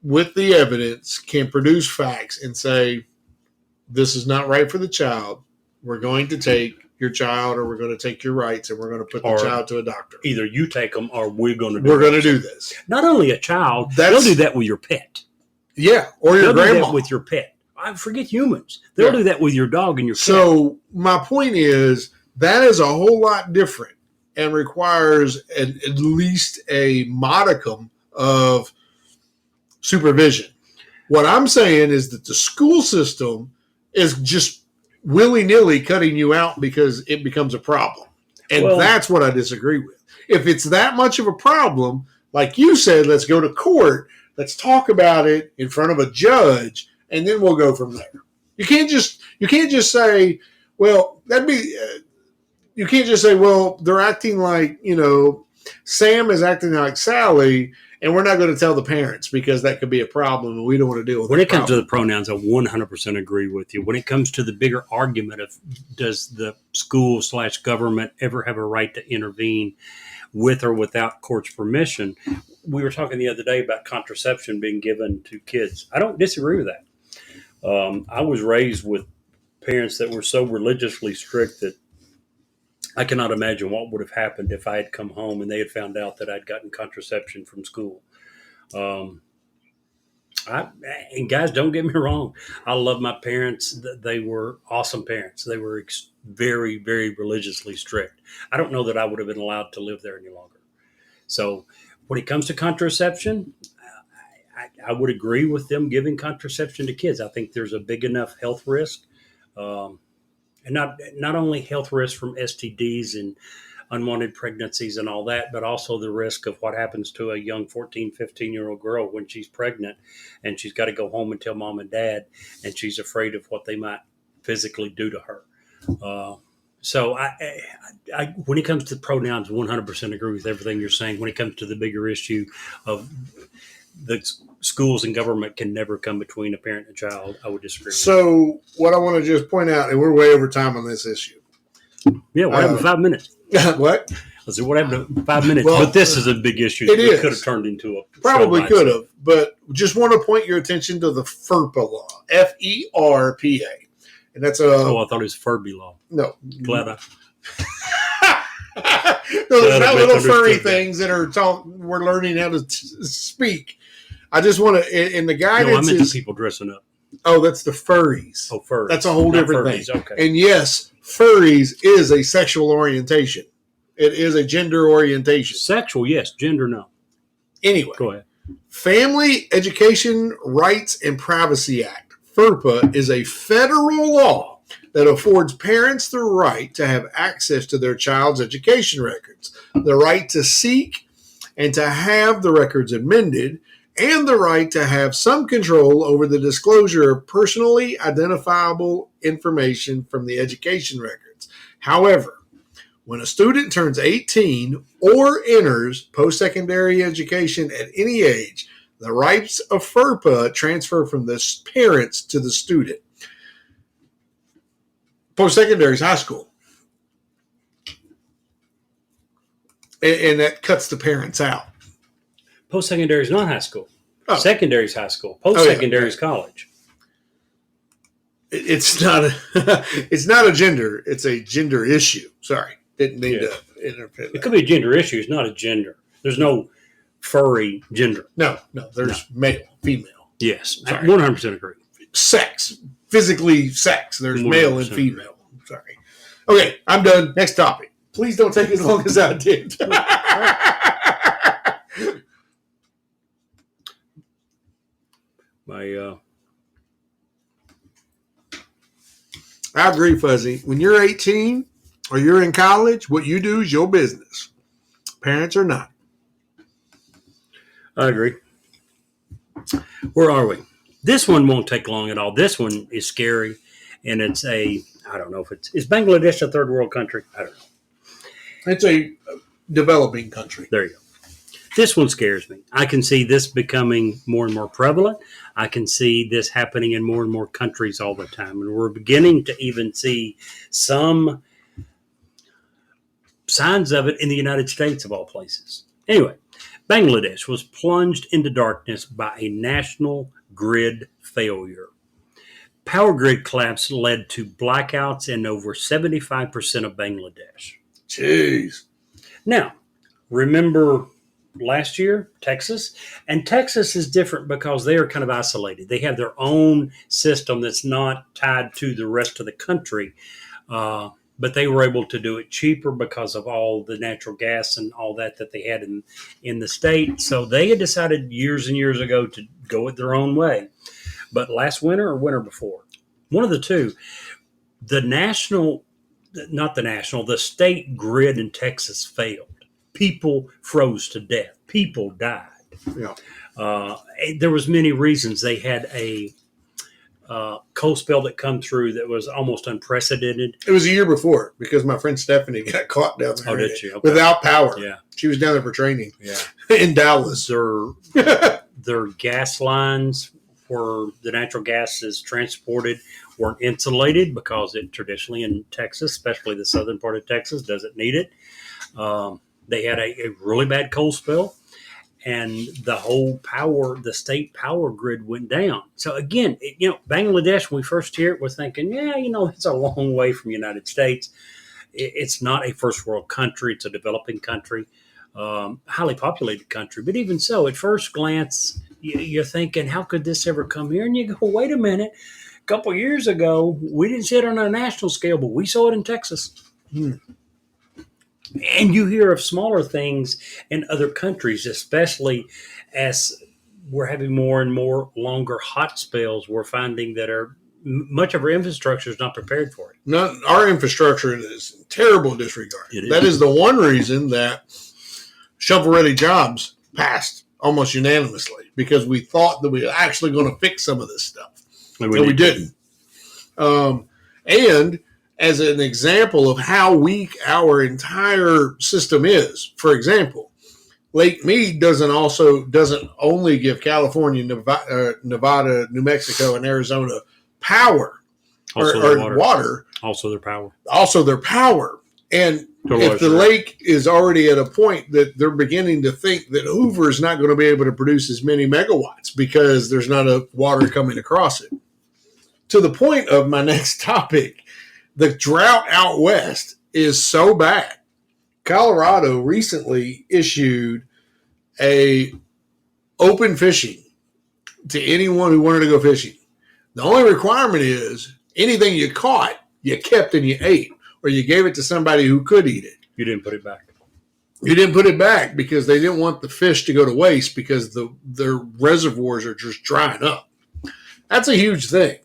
Speaker 1: with the evidence can produce facts and say, this is not right for the child. We're going to take your child, or we're going to take your rights, and we're going to put the child to a doctor.
Speaker 2: Either you take them, or we're going to
Speaker 1: do this.
Speaker 2: Not only a child, they'll do that with your pet.
Speaker 1: Yeah, or your grandma.
Speaker 2: Do that with your pet. I forget humans. They'll do that with your dog and your cat.
Speaker 1: So my point is that is a whole lot different and requires at least a modicum of supervision. What I'm saying is that the school system is just willy-nilly cutting you out because it becomes a problem. And that's what I disagree with. If it's that much of a problem, like you said, let's go to court, let's talk about it in front of a judge, and then we'll go from there. You can't just say, well, you can't just say, well, they're acting like, Sam is acting like Sally, and we're not going to tell the parents because that could be a problem and we don't want to deal with it.
Speaker 2: When it comes to the pronouns, I 100% agree with you. When it comes to the bigger argument of does the school/government ever have a right to intervene with or without court's permission, we were talking the other day about contraception being given to kids. I don't disagree with that. I was raised with parents that were so religiously strict that I cannot imagine what would have happened if I had come home and they had found out that I'd gotten contraception from school. And guys, don't get me wrong. I love my parents. They were awesome parents. They were very, very religiously strict. I don't know that I would have been allowed to live there any longer. So when it comes to contraception, I would agree with them giving contraception to kids. I think there's a big enough health risk. And not only health risks from STDs and unwanted pregnancies and all that, but also the risk of what happens to a young 14, 15-year-old girl when she's pregnant and she's got to go home and tell mom and dad, and she's afraid of what they might physically do to her. So when it comes to pronouns, 100% agree with everything you're saying. When it comes to the bigger issue of the schools and government can never come between a parent and a child, I would disagree.
Speaker 1: So what I want to just point out, and we're way over time on this issue.
Speaker 2: Yeah, we're having 5 minutes.
Speaker 1: What?
Speaker 2: I said, what happened to 5 minutes?
Speaker 1: Well,
Speaker 2: but this is a big issue.
Speaker 1: It
Speaker 2: could have turned into a
Speaker 1: probably could have, but just want to point your attention to the FERPA law, FERPA. And that's
Speaker 2: I thought it was Furby law.
Speaker 1: No.
Speaker 2: Glad I.
Speaker 1: Those little furry things that are we're learning how to speak. I just want to, in the guidance.
Speaker 2: No, I meant the people dressing up.
Speaker 1: Oh, that's the furries.
Speaker 2: Oh, furries.
Speaker 1: That's a whole
Speaker 2: Not
Speaker 1: different
Speaker 2: furries,
Speaker 1: thing.
Speaker 2: Okay.
Speaker 1: And yes, furries is a sexual orientation. It is a gender orientation.
Speaker 2: Sexual, yes. Gender, no.
Speaker 1: Anyway.
Speaker 2: Go ahead.
Speaker 1: Family Education Rights and Privacy Act. FERPA is a federal law that affords parents the right to have access to their child's education records, the right to seek and to have the records amended, and the right to have some control over the disclosure of personally identifiable information from the education records. However, when a student turns 18 or enters post-secondary education at any age, the rights of FERPA transfer from the parents to the student. Post-secondary is high school. And that cuts the parents out.
Speaker 2: Post-secondary is not high school.
Speaker 1: Oh.
Speaker 2: Secondary is high school. Post-secondary is college.
Speaker 1: It's not a gender. It's a gender issue. Sorry. Didn't mean to interpret that.
Speaker 2: It could be a gender issue. It's not a gender. There's no furry gender.
Speaker 1: No. There's male, female.
Speaker 2: Yes.
Speaker 1: Sorry.
Speaker 2: 100% agree.
Speaker 1: Sex. Physically sex. There's male and
Speaker 2: 100%
Speaker 1: female. Sorry. Okay, I'm done. Next topic. Please don't take as long as I did. I agree, Fuzzy. When you're 18 or you're in college, what you do is your business. Parents are not.
Speaker 2: I agree. Where are we? This one won't take long at all. This one is scary, and I don't know if is Bangladesh a third world country? I don't know.
Speaker 1: It's a developing country.
Speaker 2: There you go. This one scares me. I can see this becoming more and more prevalent. I can see this happening in more and more countries all the time. And we're beginning to even see some signs of it in the United States, of all places. Anyway, Bangladesh was plunged into darkness by a national grid failure. Power grid collapse led to blackouts in over 75% of Bangladesh.
Speaker 1: Jeez.
Speaker 2: Now, remember last year, Texas? And Texas is different because they are kind of isolated. They have their own system that's not tied to the rest of the country. But they were able to do it cheaper because of all the natural gas and all that they had in the state. So they had decided years and years ago to go it their own way. But last winter or winter before, one of the two, the state grid in Texas failed. People froze to death. People died.
Speaker 1: Yeah.
Speaker 2: There was many reasons. They had a cold spell that come through that was almost unprecedented.
Speaker 1: It was a year before because my friend Stephanie got caught down there.
Speaker 2: Oh, did she? Okay.
Speaker 1: Without power.
Speaker 2: Yeah.
Speaker 1: She was down there for training.
Speaker 2: Yeah.
Speaker 1: In Dallas.
Speaker 2: Their gas lines where the natural gas is transported weren't insulated because it traditionally in Texas, especially the southern part of Texas, doesn't need it. They had a really bad cold spell, and the state power grid went down. So again, Bangladesh, when we first hear it, we're thinking, it's a long way from the United States. It's not a first world country. It's a developing country, highly populated country. But even so, at first glance, you're thinking, how could this ever come here? And you go, wait a minute. A couple of years ago, we didn't see it on a national scale, but we saw it in Texas. And you hear of smaller things in other countries, especially as we're having more and more longer hot spells. We're finding that are much of our infrastructure is not prepared for it.
Speaker 1: Our infrastructure is in terrible disregard. That is the one reason that shovel-ready jobs passed almost unanimously, because we thought that we were actually going to fix some of this stuff. And we didn't. And as an example of how weak our entire system is, for example, Lake Mead doesn't only give California, Nevada, New Mexico, and Arizona power or water.
Speaker 2: Also their power. And if the lake is already at a point that they're beginning to think that Hoover is not going to be able to produce as many megawatts because there's not enough water coming across it. To the point of my next topic, the drought out west is so bad. Colorado recently issued a open fishing to anyone who wanted to go fishing. The only requirement is anything you caught, you kept and you ate, or you gave it to somebody who could eat it. You didn't put it back.
Speaker 1: You didn't put it back because they didn't want the fish to go to waste because their reservoirs are just drying up. That's a huge thing.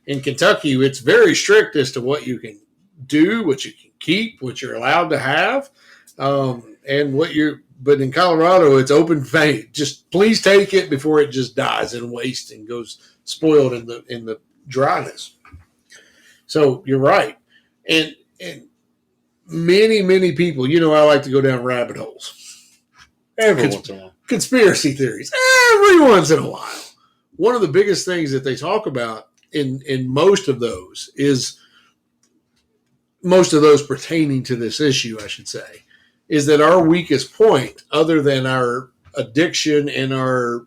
Speaker 1: In Kentucky, it's very strict as to what you can do, what you can keep, what you're allowed to have, and but in Colorado, it's open fade. Just please take it before it just dies and wastes and goes spoiled in the dryness. So you're right. And many people, I like to go down rabbit holes.
Speaker 2: Every once in a while.
Speaker 1: Conspiracy theories. Every once in a while. One of the biggest things that they talk about in most of those pertaining to this issue, I should say, is that our weakest point, other than our addiction and our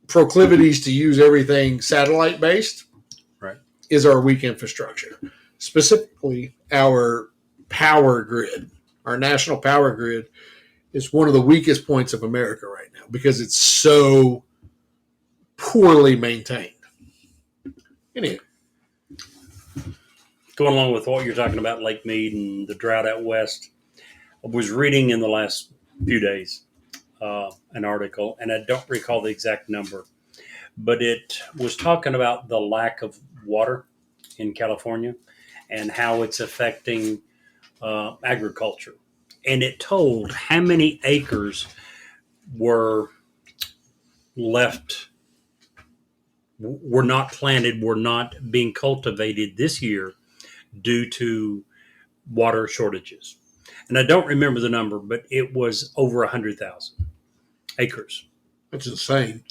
Speaker 1: proclivities to use everything satellite-based,
Speaker 2: right,
Speaker 1: is our weak infrastructure. Specifically, our power grid. Our national power grid is one of the weakest points of America right now because it's so poorly maintained. Anyway.
Speaker 2: Going along with what you're talking about, Lake Mead and the drought out west, I was reading in the last few days an article, and I don't recall the exact number, but it was talking about the lack of water in California and how it's affecting agriculture. And it told how many acres were not planted, were not being cultivated this year due to water shortages. And I don't remember the number, but it was over 100,000 acres.
Speaker 1: That's insane.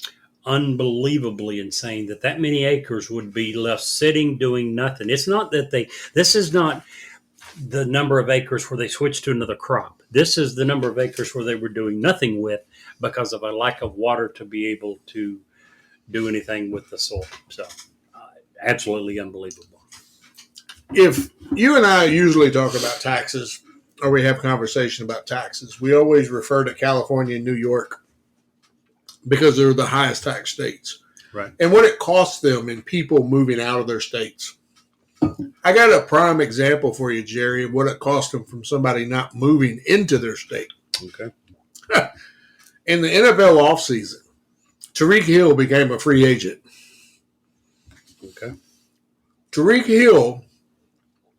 Speaker 2: Unbelievably insane that many acres would be left sitting doing nothing. It's not that this is not the number of acres where they switched to another crop. This is the number of acres where they were doing nothing with because of a lack of water to be able to do anything with the soil. So absolutely unbelievable.
Speaker 1: If you and I usually talk about taxes, or we have conversation about taxes, we always refer to California and New York because they're the highest tax states.
Speaker 2: Right.
Speaker 1: And what it costs them in people moving out of their states. I got a prime example for you, Jerry, of what it cost them from somebody not moving into their state.
Speaker 2: Okay.
Speaker 1: In the NFL offseason, Tyreek Hill became a free agent.
Speaker 2: Okay.
Speaker 1: Tyreek Hill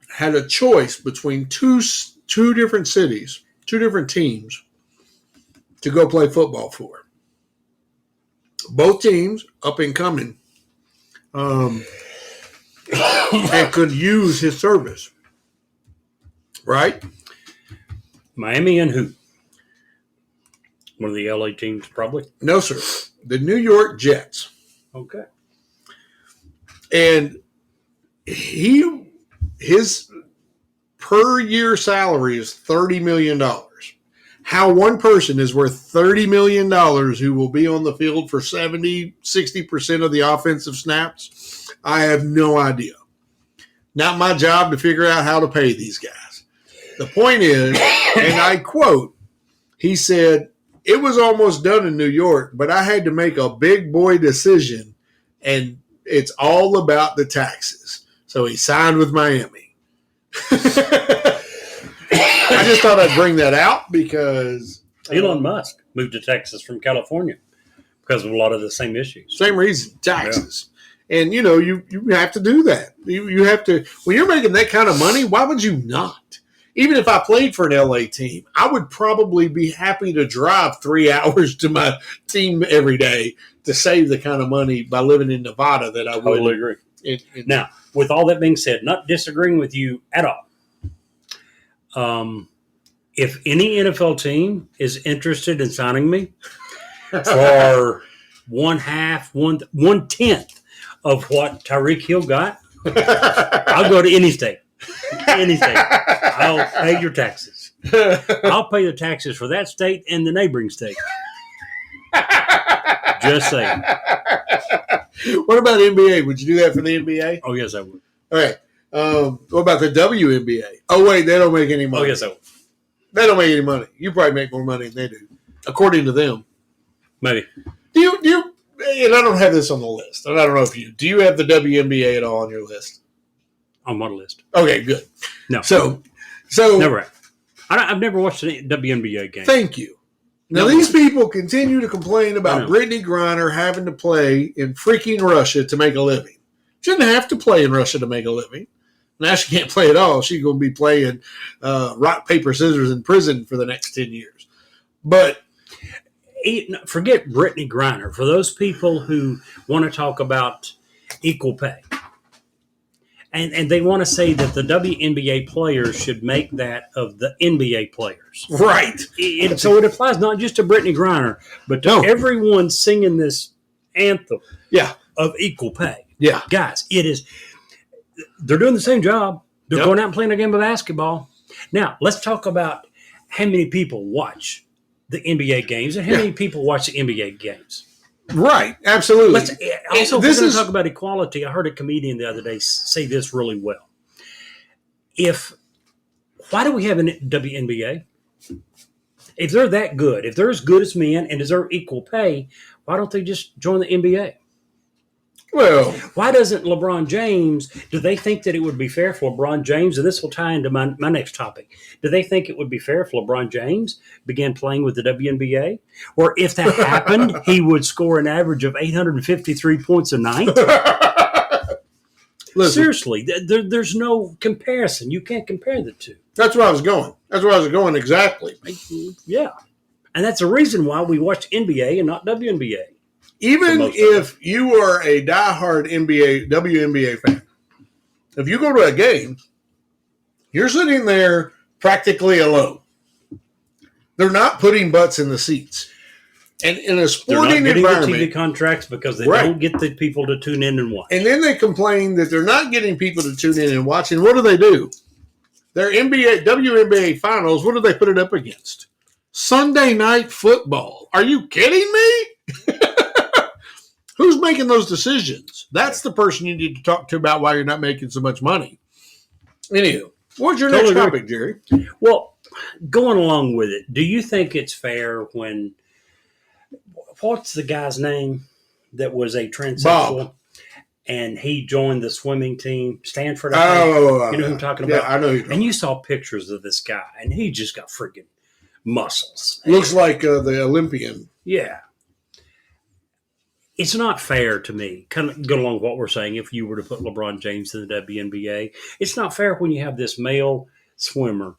Speaker 1: had a choice between two different cities, two different teams to go play football for. Both teams up and coming and could use his service. Right?
Speaker 2: Miami and who? One of the LA teams, probably?
Speaker 1: No, sir. The New York Jets.
Speaker 2: Okay.
Speaker 1: And his per year salary is $30 million. How one person is worth $30 million who will be on the field for 60% of the offensive snaps, I have no idea. Not my job to figure out how to pay these guys. The point is, and I quote, he said, "It was almost done in New York, but I had to make a big boy decision, and it's all about the taxes." So he signed with Miami. I just thought I'd bring that out because
Speaker 2: Elon Musk moved to Texas from California because of a lot of the same issues.
Speaker 1: Same reason, taxes. And you have to do that. You have to, when you're making that kind of money. Why would you not? Even if I played for an LA team, I would probably be happy to drive 3 hours to my team every day to save the kind of money by living in Nevada that I would.
Speaker 2: Totally agree. Now, with all that being said, not disagreeing with you at all. If any NFL team is interested in signing me for 1/10 of what Tyreek Hill got, I'll go to any state. Any state. I'll pay your taxes. I'll pay the taxes for that state and the neighboring state. Just saying.
Speaker 1: What about NBA? Would you do that for the NBA?
Speaker 2: Oh, yes, I would.
Speaker 1: All right. What about the WNBA? Oh, wait, they don't make any money.
Speaker 2: Oh, yes, I would.
Speaker 1: They don't make any money. You probably make more money than they do, according to them.
Speaker 2: Maybe.
Speaker 1: Do you? And I don't have this on the list, and I don't know if you do. You have the WNBA at all on your list?
Speaker 2: On what list?
Speaker 1: Okay, good.
Speaker 2: No.
Speaker 1: So
Speaker 2: never have. I've never watched a WNBA game.
Speaker 1: Thank you. Now, these people continue to complain about Brittany Griner having to play in freaking Russia to make a living. She didn't have to play in Russia to make a living. Now she can't play at all. She's going to be playing rock, paper, scissors in prison for the next 10 years. But
Speaker 2: forget Brittany Griner. For those people who want to talk about equal pay, and they want to say that the WNBA players should make that of the NBA players.
Speaker 1: Right.
Speaker 2: So it applies not just to Brittany Griner, but to everyone singing this anthem of equal pay.
Speaker 1: Yeah.
Speaker 2: Guys, it is – they're doing the same job. They're going out and playing a game of basketball. Now, let's talk about how many people watch the NBA games and how many people watch the NBA games.
Speaker 1: Right, absolutely.
Speaker 2: Also, we're going to talk about equality. I heard a comedian the other day say this really well. Why do we have a WNBA? If they're that good, if they're as good as men and deserve equal pay, why don't they just join the NBA?
Speaker 1: Well,
Speaker 2: why doesn't LeBron James, do they think that it would be fair for LeBron James, and this will tie into my next topic, do they think it would be fair if LeBron James began playing with the WNBA? Or if that happened, he would score an average of 853 points a night? Listen, seriously, there's no comparison. You can't compare the two.
Speaker 1: That's where I was going. Exactly.
Speaker 2: Yeah. And that's the reason why we watch NBA and not WNBA.
Speaker 1: Even if you are a diehard WNBA fan, if you go to a game, you're sitting there practically alone. They're not putting butts in the seats. And in a sporting
Speaker 2: environment, they're not getting
Speaker 1: the
Speaker 2: TV contracts because they don't get the people to tune in and watch.
Speaker 1: And then they complain that they're not getting people to tune in and watch. And what do? Their WNBA finals, what do they put it up against? Sunday Night Football. Are you kidding me? Who's making those decisions? That's the person you need to talk to about why you're not making so much money. Anywho, what's your next topic, Jerry?
Speaker 2: Well, going along with it, do you think it's fair when what's the guy's name that was a transsexual? Bob. And he joined the swimming team, Stanford. You know who I'm talking about?
Speaker 1: Yeah, I know who you're talking about.
Speaker 2: And you saw pictures of this guy, and he just got freaking muscles.
Speaker 1: Looks like the Olympian.
Speaker 2: Yeah. It's not fair to me, kind of go along with what we're saying, if you were to put LeBron James in the WNBA. It's not fair when you have this male swimmer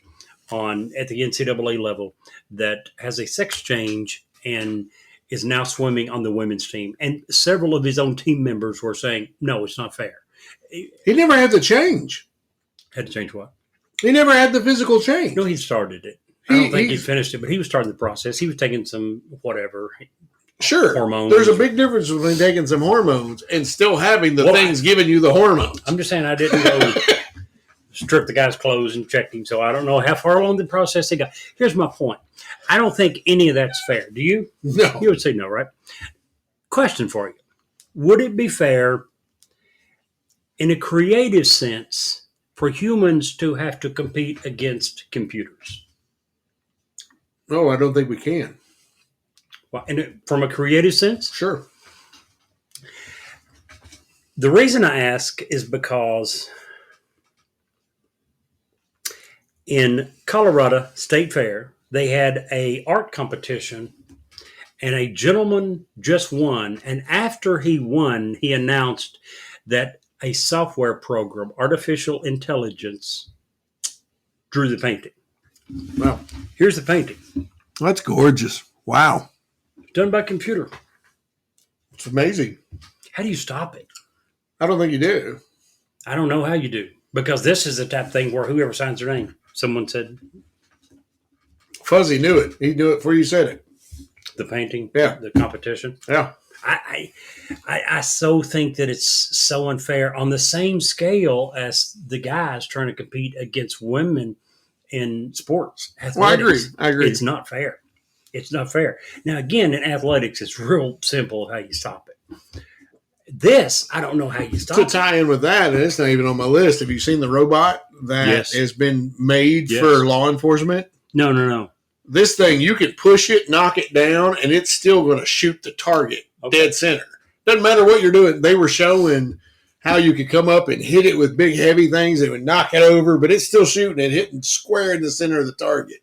Speaker 2: at the NCAA level that has a sex change and is now swimming on the women's team. And several of his own team members were saying, no, it's not fair.
Speaker 1: He never had to change.
Speaker 2: Had to change what?
Speaker 1: He never had the physical change.
Speaker 2: No, he started it. I don't think he finished it, but he was starting the process. He was taking some whatever.
Speaker 1: Sure.
Speaker 2: Hormones.
Speaker 1: There's a big difference between taking some hormones and still having the things giving you the hormones.
Speaker 2: I'm just saying I didn't go strip the guy's clothes and check him, so I don't know how far along the process he got. Here's my point. I don't think any of that's fair. Do you?
Speaker 1: No.
Speaker 2: You would say no, right? Question for you. Would it be fair in a creative sense for humans to have to compete against computers?
Speaker 1: No, I don't think we can.
Speaker 2: Well, from a creative sense?
Speaker 1: Sure.
Speaker 2: The reason I ask is because in Colorado State Fair, they had a art competition, And a gentleman just won. And after he won, he announced that a software program, artificial intelligence, drew the painting.
Speaker 1: Wow.
Speaker 2: Here's the painting.
Speaker 1: That's gorgeous. Wow.
Speaker 2: Done by computer.
Speaker 1: It's amazing.
Speaker 2: How do you stop it?
Speaker 1: I don't think you do.
Speaker 2: I don't know how you do. Because this is the type of thing where whoever signs their name, someone said.
Speaker 1: Fuzzy knew it. He knew it before you said it.
Speaker 2: The painting?
Speaker 1: Yeah.
Speaker 2: The competition?
Speaker 1: Yeah.
Speaker 2: I so think that it's so unfair on the same scale as the guys trying to compete against women in sports. Athletics.
Speaker 1: Well, I agree.
Speaker 2: It's not fair. It's not fair. Now, again, in athletics, it's real simple how you stop it. This, I don't know how you stop
Speaker 1: it. To tie in with that, and it's not even on my list. Have you seen the robot that has been made for law enforcement?
Speaker 2: No.
Speaker 1: This thing, you can push it, knock it down, and it's still going to shoot the target dead center. Doesn't matter what you're doing. They were showing how you could come up and hit it with big, heavy things that would knock it over, but it's still shooting and hitting square in the center of the target.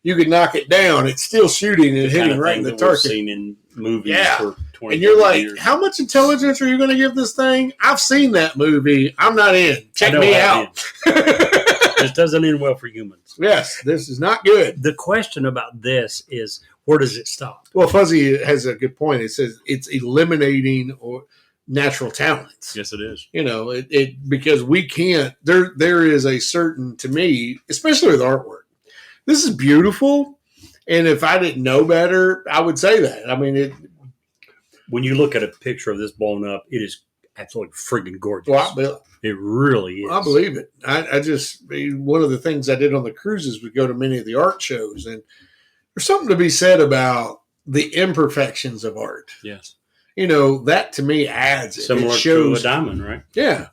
Speaker 1: You could knock it down. It's still shooting and hitting right in the target.
Speaker 2: We've seen in movies for 20
Speaker 1: and you're like,
Speaker 2: years.
Speaker 1: How much intelligence are you going to give this thing? I've seen that movie. I'm not in. Check me out.
Speaker 2: This doesn't end well for humans.
Speaker 1: Yes, this is not good.
Speaker 2: The question about this is, where does it stop?
Speaker 1: Well, Fuzzy has a good point. It says it's eliminating natural talents.
Speaker 2: Yes, it is.
Speaker 1: You know, it because we can't. There is a certain, to me, especially with artwork. This is beautiful, and if I didn't know better, I would say that. I mean,
Speaker 2: when you look at a picture of this blown up, it is absolutely friggin' gorgeous.
Speaker 1: Well,
Speaker 2: it really is.
Speaker 1: I believe it. I just, one of the things I did on the cruises was go to many of the art shows, and there's something to be said about the imperfections of art.
Speaker 2: Yes.
Speaker 1: You know, that to me adds it.
Speaker 2: Similar
Speaker 1: it shows,
Speaker 2: to a diamond, right?
Speaker 1: Yeah.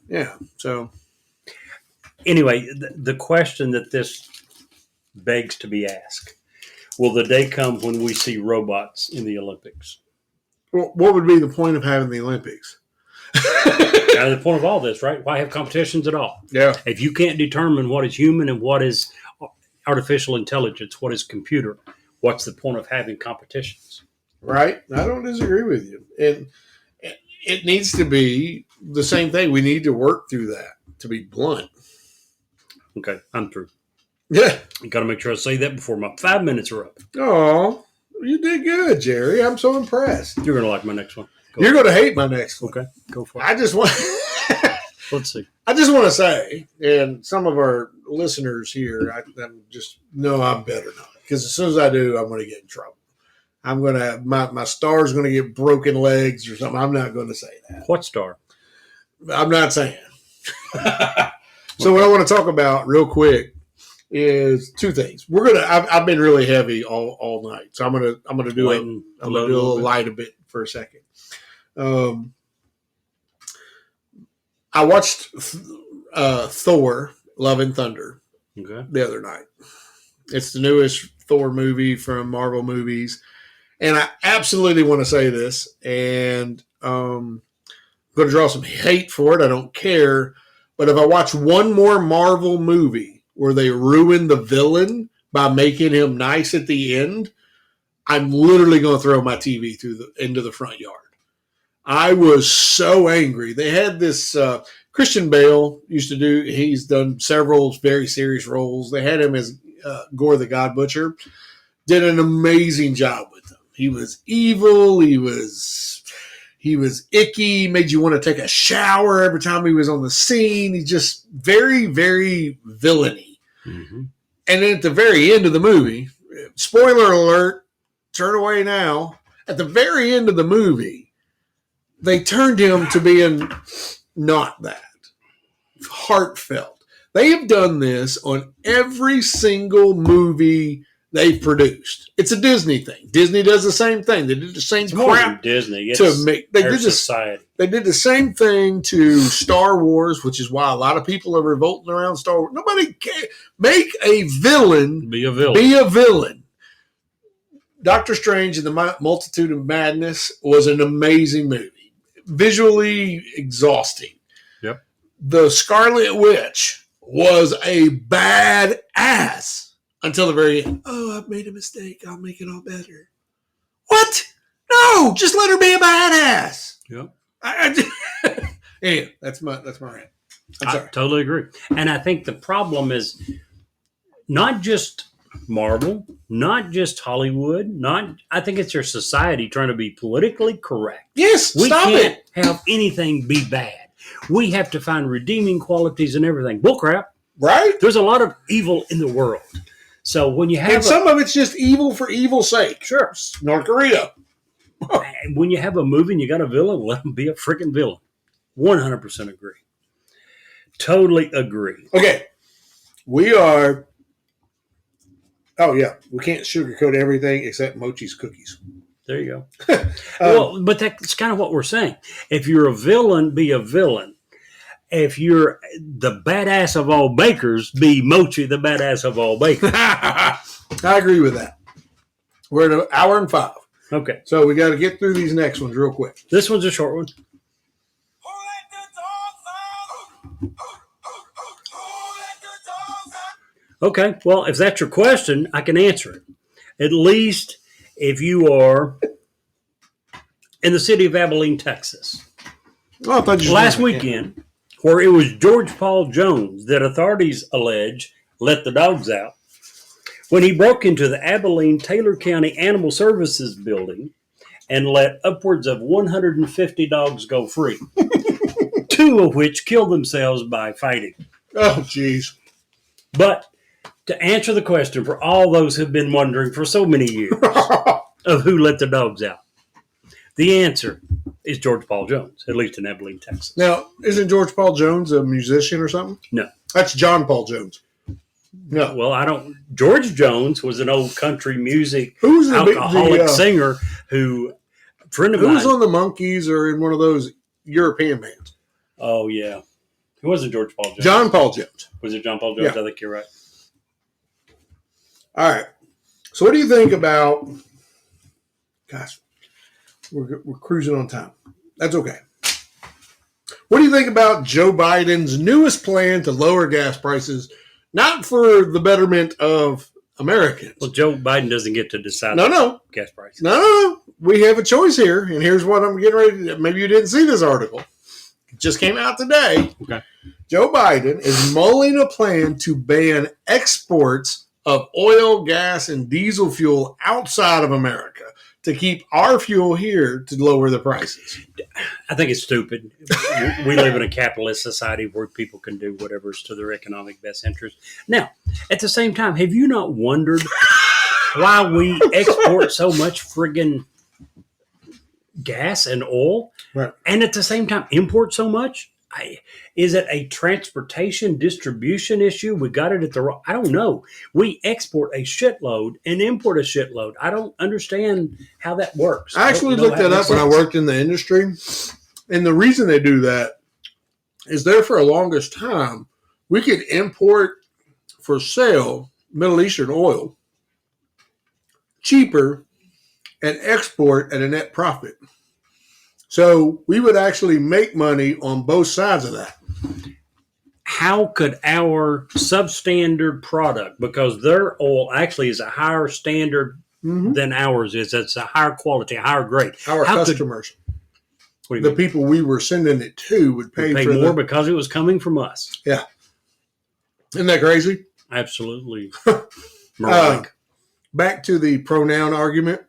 Speaker 1: So,
Speaker 2: anyway, the question that this begs to be asked, will the day come when we see robots in the Olympics?
Speaker 1: Well, what would be the point of having the Olympics?
Speaker 2: The point of all this, right? Why have competitions at all?
Speaker 1: Yeah.
Speaker 2: If you can't determine what is human and what is artificial intelligence, what is computer, what's the point of having competitions?
Speaker 1: Right. I don't disagree with you. And it needs to be the same thing. We need to work through that, to be blunt.
Speaker 2: Okay, I'm through.
Speaker 1: Yeah.
Speaker 2: You got to make sure I say that before my 5 minutes are up.
Speaker 1: Oh, you did good, Jerry. I'm so impressed.
Speaker 2: You're going to like my next one.
Speaker 1: You're going to hate my next one.
Speaker 2: Okay, go for it.
Speaker 1: I just want
Speaker 2: Let's see.
Speaker 1: I just want to say, and some of our listeners here, I just know I'm better now, because as soon as I do, I'm going to get in trouble. I'm going to my star's going to get broken legs or something. I'm not going to say that.
Speaker 2: What star?
Speaker 1: I'm not saying. So what I want to talk about real quick is two things. I've been really heavy all night, so I'm gonna do a little light a bit for a second. I watched Thor: Love and Thunder the other night. It's the newest Thor movie from Marvel Movies, and I absolutely want to say this, and I'm going to draw some hate for it. I don't care, but if I watch one more Marvel movie where they ruin the villain by making him nice at the end, I'm literally going to throw my TV into the front yard. I was so angry. They had this Christian Bale he's done several very serious roles. They had him as Gore the God Butcher. Did an amazing job with him. He was evil. He was icky, made you want to take a shower every time he was on the scene. He's just very, very villainy. Mm-hmm. And then at the very end of the movie, spoiler alert, turn away now. At the very end of the movie, they turned him to being not that. Heartfelt. They have done this on every single movie they've produced. It's a Disney thing. Disney does the same thing. They did the same crap.
Speaker 2: Disney.
Speaker 1: They did the same thing to Star Wars, which is why a lot of people are revolting around Star Wars. Nobody can make a villain be a villain. Doctor Strange and the Multitude of Madness was an amazing movie. Visually exhausting.
Speaker 2: Yep.
Speaker 1: The Scarlet Witch was a badass until the very end. Oh, I've made a mistake. I'll make it all better. What? No, just let her be a badass.
Speaker 2: Yep.
Speaker 1: Anyway, that's my rant.
Speaker 2: I totally agree. And I think the problem is not just Marvel, not just Hollywood, I think it's your society trying to be politically correct.
Speaker 1: Yes,
Speaker 2: we
Speaker 1: stop
Speaker 2: can't
Speaker 1: it.
Speaker 2: have anything be bad. We have to find redeeming qualities in everything. Bullcrap.
Speaker 1: Right?
Speaker 2: There's a lot of evil in the world. So when you have
Speaker 1: some of it's just evil for evil's sake.
Speaker 2: Sure.
Speaker 1: North Korea.
Speaker 2: When you have a movie and you got a villain, let him be a freaking villain. 100% agree. Totally agree.
Speaker 1: Okay. We are... Oh, yeah. We can't sugarcoat everything except Mochi's cookies.
Speaker 2: There you go. Well, but that's kind of what we're saying. If you're a villain, be a villain. If you're the badass of all bakers, be Mochi the badass of all bakers.
Speaker 1: I agree with that. We're at an hour and 5.
Speaker 2: Okay.
Speaker 1: So we got to get through these next ones real quick.
Speaker 2: This one's a short one. Okay, well, if that's your question, I can answer it. At least if you are in the city of Abilene, Texas.
Speaker 1: Oh, I thought you
Speaker 2: last weekend, where it was George Paul Jones that authorities allege let the dogs out when he broke into the Abilene Taylor County Animal Services building and let upwards of 150 dogs go free, 2 of which killed themselves by fighting.
Speaker 1: Oh, jeez.
Speaker 2: But to answer the question for all those who've been wondering for so many years of who let the dogs out, the answer is George Paul Jones, at least in Abilene, Texas.
Speaker 1: Now, isn't George Paul Jones a musician or something?
Speaker 2: No.
Speaker 1: That's John Paul Jones. No.
Speaker 2: Well, I don't. George Jones was an old country music alcoholic singer who, a friend of mine.
Speaker 1: Who was on the Monkees or in one of those European bands?
Speaker 2: Oh, yeah. Who wasn't George Paul Jones?
Speaker 1: John Paul Jones.
Speaker 2: Was it John Paul Jones?
Speaker 1: Yeah.
Speaker 2: I think you're right.
Speaker 1: All right. So what do you think about, gosh, we're cruising on time. That's okay. What do you think about Joe Biden's newest plan to lower gas prices, not for the betterment of Americans?
Speaker 2: Well, Joe Biden doesn't get to decide gas prices.
Speaker 1: No. We have a choice here, and here's what I'm getting ready to, maybe you didn't see this article. It just came out today.
Speaker 2: Okay. Joe
Speaker 1: Biden is mulling a plan to ban exports of oil, gas, and diesel fuel outside of America to keep our fuel here to lower the prices.
Speaker 2: I think it's stupid. We live in a capitalist society where people can do whatever's to their economic best interest. Now, at the same time, have you not wondered why we export so much friggin' gas and oil,
Speaker 1: right,
Speaker 2: and at the same time import so much? Is it a transportation distribution issue? We got it at the wrong. I don't know. We export a shitload and import a shitload. I don't understand how that works.
Speaker 1: I actually looked that up when I worked in the industry, and the reason they do that is there for the longest time we could import for sale Middle Eastern oil cheaper and export at a net profit. So we would actually make money on both sides of that.
Speaker 2: How could our substandard product, because their oil actually is a higher standard than ours is, it's a higher quality, a higher grade.
Speaker 1: Our customers, the people we were sending it to, would pay for
Speaker 2: more because it was coming from us.
Speaker 1: Yeah. Isn't that crazy?
Speaker 2: Absolutely.
Speaker 1: Back to the pronoun argument.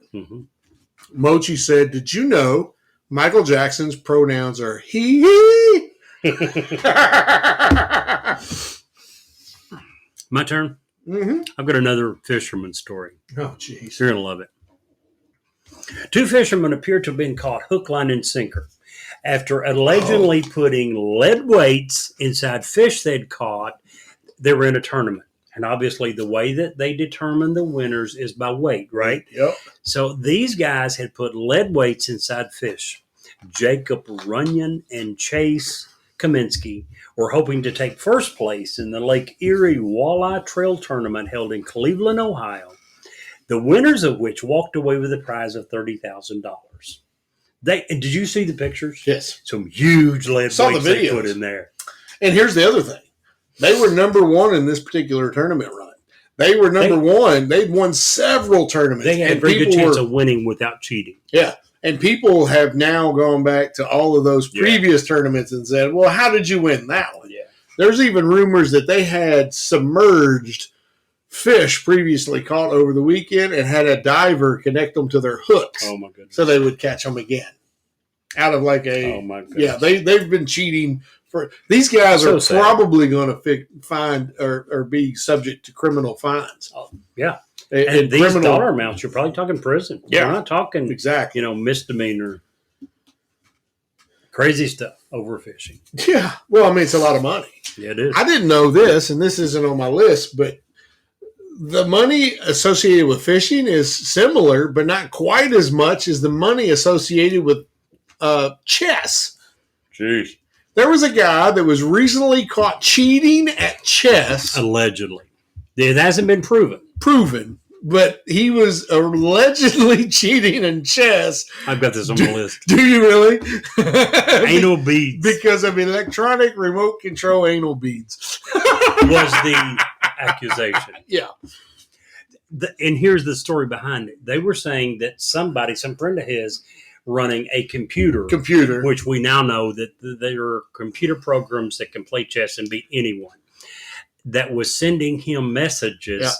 Speaker 1: Mochi said, did you know Michael Jackson's pronouns are he?
Speaker 2: My turn? I've got another fisherman story.
Speaker 1: Oh, jeez.
Speaker 2: You're going to love it. 2 fishermen appear to have been caught hook, line, and sinker after allegedly putting lead weights inside fish they'd caught. They were in a tournament. And obviously the way that they determine the winners is by weight, right?
Speaker 1: Yep.
Speaker 2: So these guys had put lead weights inside fish. Jacob Runyon and Chase Kaminsky were hoping to take first place in the Lake Erie Walleye Trail Tournament held in Cleveland, Ohio, the winners of which walked away with a prize of $30,000. Did you see the pictures?
Speaker 1: Yes.
Speaker 2: Some huge lead weights they put in there.
Speaker 1: And here's the other thing. They were number 1 in this particular tournament run. They were number 1. They'd won several tournaments.
Speaker 2: They had a very good chance of winning without cheating.
Speaker 1: Yeah. And people have now gone back to all of those previous tournaments and said, well, how did you win that one?
Speaker 2: Yeah.
Speaker 1: There's even rumors that they had submerged fish previously caught over the weekend and had a diver connect them to their hooks.
Speaker 2: Oh, my goodness.
Speaker 1: So they would catch them again. Out of like a...
Speaker 2: Oh, my goodness.
Speaker 1: Yeah, they've been cheating. These guys are probably going to find or be subject to criminal fines.
Speaker 2: Oh, yeah. And these dollar amounts, you're probably talking prison.
Speaker 1: Yeah.
Speaker 2: We're not talking,
Speaker 1: exactly.
Speaker 2: Misdemeanor, crazy stuff, overfishing.
Speaker 1: Yeah. Well, I mean, it's a lot of money.
Speaker 2: Yeah, it is.
Speaker 1: I didn't know this, and this isn't on my list, but the money associated with fishing is similar, but not quite as much as the money associated with chess.
Speaker 2: Jeez.
Speaker 1: There was a guy that was recently caught cheating at chess.
Speaker 2: Allegedly. It hasn't been proven,
Speaker 1: but he was allegedly cheating in chess.
Speaker 2: I've got this on my list.
Speaker 1: Do you really?
Speaker 2: Anal beads.
Speaker 1: Because of electronic remote control anal beads.
Speaker 2: Was the accusation.
Speaker 1: Yeah.
Speaker 2: And here's the story behind it. They were saying that some friend of his, running a computer, which we now know that there are computer programs that can play chess and beat anyone, that was sending him messages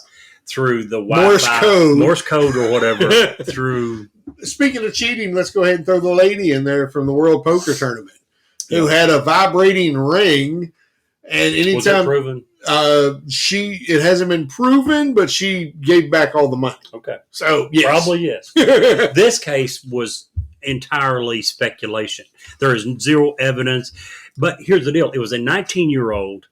Speaker 2: through the Wi-Fi, Morse code or whatever. through.
Speaker 1: Speaking of cheating, let's go ahead and throw the lady in there from the World Poker Tournament who had a vibrating ring, and anytime
Speaker 2: was it proven?
Speaker 1: It hasn't been proven, but she gave back all the money.
Speaker 2: Okay,
Speaker 1: so yes.
Speaker 2: Probably yes. This case was entirely speculation. There is zero evidence. But here's the deal. It was a 19-year-old,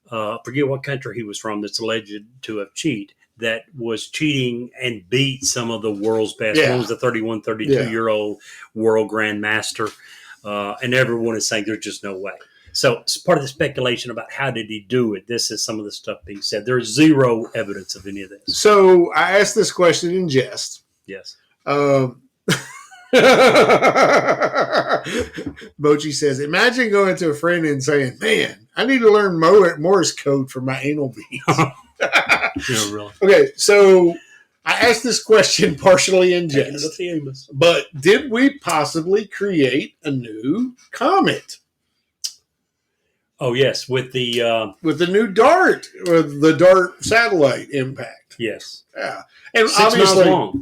Speaker 2: forget what country he was from, that's alleged to have cheated, that was cheating and beat some of the world's best. One was a 31, 32-year-old world grandmaster. And everyone is saying there's just no way. So it's part of the speculation about how did he do it. This is some of the stuff being said. There's zero evidence of any of this.
Speaker 1: So I asked this question in jest.
Speaker 2: Yes.
Speaker 1: Mochi says, imagine going to a friend and saying, man, I need to learn Morse code for my anal beads.
Speaker 2: Yeah, really.
Speaker 1: Okay, so I asked this question partially in jest, but did we possibly create a new comet?
Speaker 2: Oh, yes, with the
Speaker 1: new DART, with the DART satellite impact.
Speaker 2: Yes.
Speaker 1: Yeah. And
Speaker 2: 6 miles long,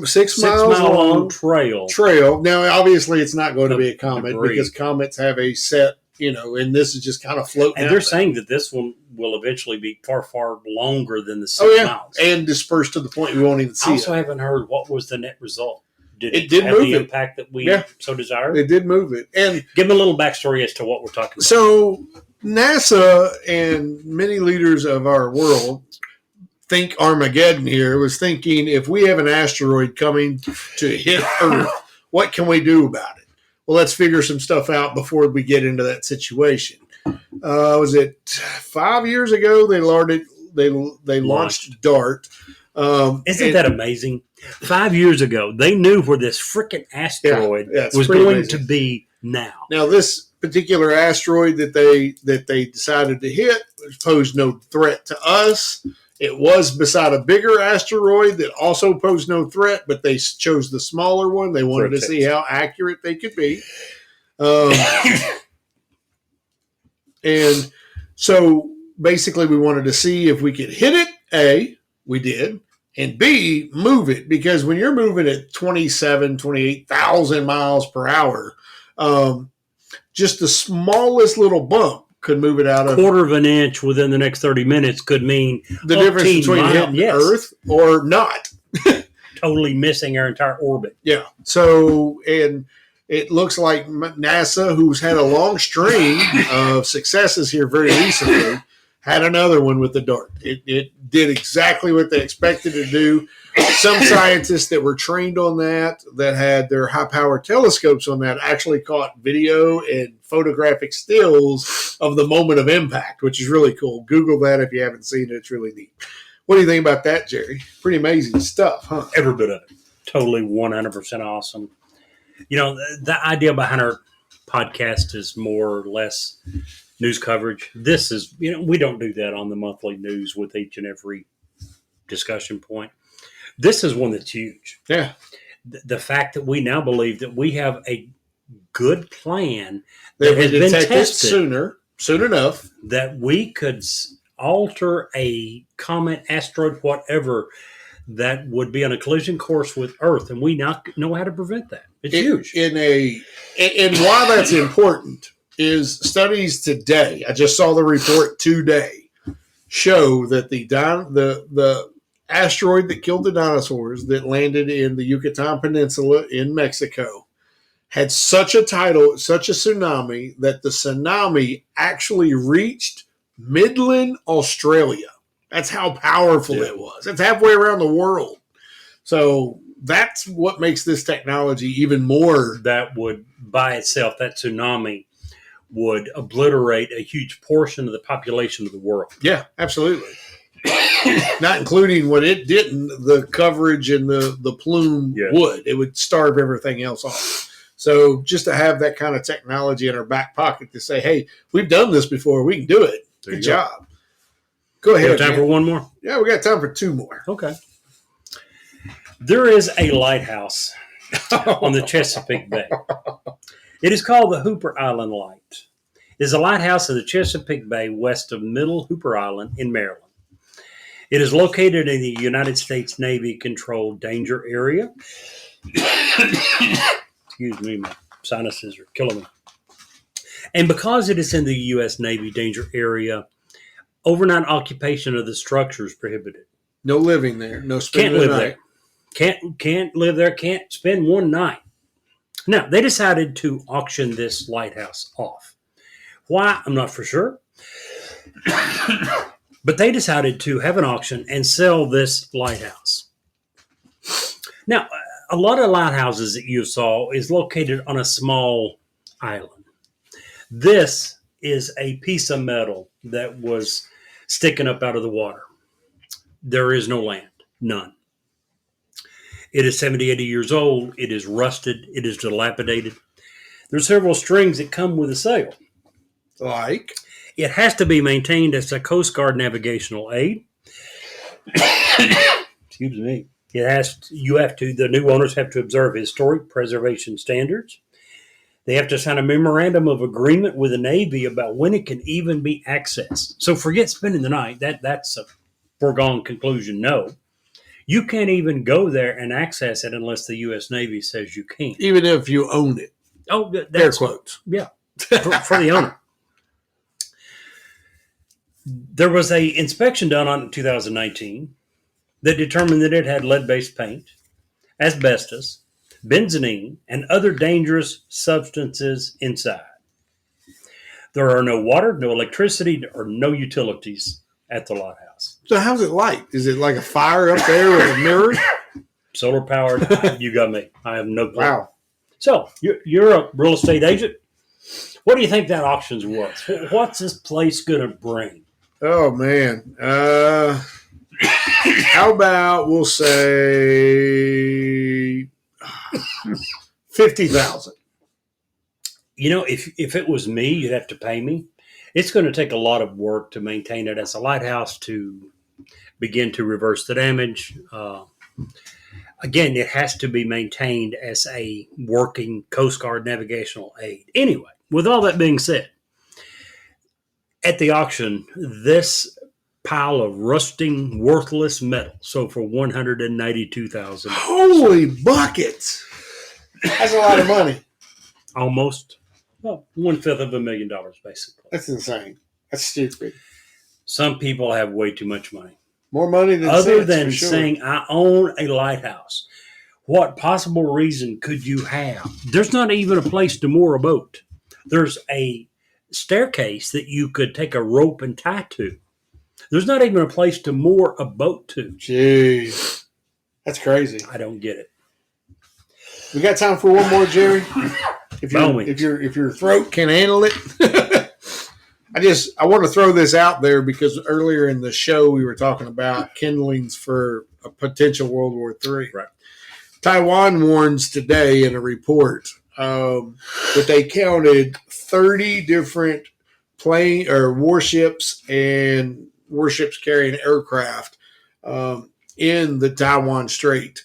Speaker 1: six miles long
Speaker 2: trail.
Speaker 1: Now, obviously, it's not going to be a comet because comets have a set, and this is just kind of floating.
Speaker 2: And they're saying that this one will eventually be far, far longer than the 6 miles.
Speaker 1: And dispersed to the point we won't even see it.
Speaker 2: I also haven't heard what was the net result. Did it
Speaker 1: did
Speaker 2: have
Speaker 1: move
Speaker 2: the impact that we so desired?
Speaker 1: It did move it. And
Speaker 2: give me a little backstory as to what we're talking about.
Speaker 1: So NASA and many leaders of our world think Armageddon here was thinking, if we have an asteroid coming to hit Earth, what can we do about it? Well, let's figure some stuff out before we get into that situation. Was it 5 years ago they launched DART?
Speaker 2: Isn't that amazing? 5 years ago, they knew where this freaking asteroid was going to be now.
Speaker 1: Now, this particular asteroid that they decided to hit posed no threat to us. It was beside a bigger asteroid that also posed no threat, but they chose the smaller one. They wanted to see how accurate they could be. And so basically we wanted to see if we could hit it. A, we did. And B, move it. Because when you're moving at 28,000 miles per hour, just the smallest little bump could move it out of
Speaker 2: quarter of an inch within the next 30 minutes could mean
Speaker 1: the difference between hitting Earth or not.
Speaker 2: Totally missing our entire orbit.
Speaker 1: Yeah. So, and it looks like NASA, who's had a long string of successes here very recently, had another one with the DART. It did exactly what they expected to do. Some scientists that were trained on that had their high-powered telescopes on that, actually caught video and photographic stills of the moment of impact, which is really cool. Google that if you haven't seen it. It's really neat. What do you think about that, Jerry? Pretty amazing stuff, huh?
Speaker 2: Every bit of it. Totally 100% awesome. The idea behind our podcast is more or less news coverage. This is, we don't do that on the monthly news with each and every discussion point. This is one that's huge.
Speaker 1: Yeah.
Speaker 2: the fact that we now believe that we have a good plan
Speaker 1: That
Speaker 2: that
Speaker 1: we
Speaker 2: has been
Speaker 1: detect it
Speaker 2: tested,
Speaker 1: soon enough.
Speaker 2: that we could alter a comet, asteroid, whatever, that would be on a collision course with Earth, and we not know how to prevent that. It's huge.
Speaker 1: And why that's important is studies today. I just saw the report today show that the asteroid that killed the dinosaurs that landed in the Yucatan Peninsula in Mexico had such a tsunami that the tsunami actually reached Midland, Australia. That's how powerful it was. It's halfway around the world. So that's what makes this technology even more.
Speaker 2: That would, by itself, that tsunami would obliterate a huge portion of the population of the world.
Speaker 1: Yeah, absolutely. Not including what it didn't, the coverage and the plume would. It would starve everything else off. So just to have that kind of technology in our back pocket to say, hey, we've done this before. We can do it. Good job. Go ahead.
Speaker 2: You have time for one more?
Speaker 1: Yeah, we got time for two more.
Speaker 2: Okay. There is a lighthouse on the Chesapeake Bay. It is called the Hooper Island Light. It is a lighthouse in the Chesapeake Bay west of Middle Hooper Island in Maryland. It is located in the United States Navy-controlled danger area. Excuse me, my sinuses are killing me. And because it is in the U.S. Navy danger area, overnight occupation of the structure is prohibited.
Speaker 1: No living there. No spending the night.
Speaker 2: Can't live there. Can't spend one night. Now, they decided to auction this lighthouse off. Why? I'm not for sure. But they decided to have an auction and sell this lighthouse. Now, a lot of lighthouses that you saw is located on a small island. This is a piece of metal that was sticking up out of the water. There is no land, none. It is 70, 80 years old. It is rusted. It is dilapidated. There's several strings that come with a sail.
Speaker 1: Like?
Speaker 2: It has to be maintained as a Coast Guard navigational aid. Excuse me. The new owners have to observe historic preservation standards. They have to sign a memorandum of agreement with the Navy about when it can even be accessed. So forget spending the night. That's a foregone conclusion. No. You can't even go there and access it unless the U.S. Navy says you can.
Speaker 1: Even if you own it.
Speaker 2: Oh, that's
Speaker 1: air quotes.
Speaker 2: Yeah, for the owner. There was an inspection done in 2019 that determined that it had lead-based paint, asbestos, benzene, and other dangerous substances inside. There are no water, no electricity, or no utilities at the lighthouse.
Speaker 1: So how's it light? Is it like a fire up there with a mirror?
Speaker 2: Solar powered. You got me. I have no clue.
Speaker 1: Wow.
Speaker 2: So you're a real estate agent. What do you think that auction's worth? What's this place going to bring?
Speaker 1: Oh, man. How about we'll say 50,000.
Speaker 2: You know, if it was me, you'd have to pay me. It's going to take a lot of work to maintain it as a lighthouse, to begin to reverse the damage. Again, it has to be maintained as a working Coast Guard navigational aid. Anyway, with all that being said, at the auction, this pile of rusting, worthless metal sold for $192,000.
Speaker 1: Holy buckets! That's a lot of money.
Speaker 2: Almost. Well, $750,000, basically.
Speaker 1: That's insane. That's stupid.
Speaker 2: Some people have way too much money.
Speaker 1: More money than
Speaker 2: other
Speaker 1: sense,
Speaker 2: than
Speaker 1: for sure.
Speaker 2: saying, I own a lighthouse. What possible reason could you have? There's not even a place to moor a boat. There's a staircase that you could take a rope and tie to. There's not even a place to moor a boat to.
Speaker 1: Jeez. That's crazy.
Speaker 2: I don't get it.
Speaker 1: We got time for one more, Jerry? If your throat can handle it. I want to throw this out there because earlier in the show we were talking about kindlings for a potential World War III.
Speaker 2: Right.
Speaker 1: Taiwan warns today in a report that they counted 30 different plane or warships and warships carrying aircraft in the Taiwan Strait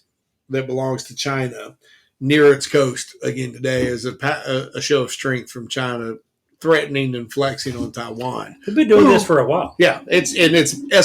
Speaker 1: that belongs to China near its coast again today as a show of strength from China threatening and flexing on Taiwan.
Speaker 2: They've been doing this for a while.
Speaker 1: Yeah, it's escalated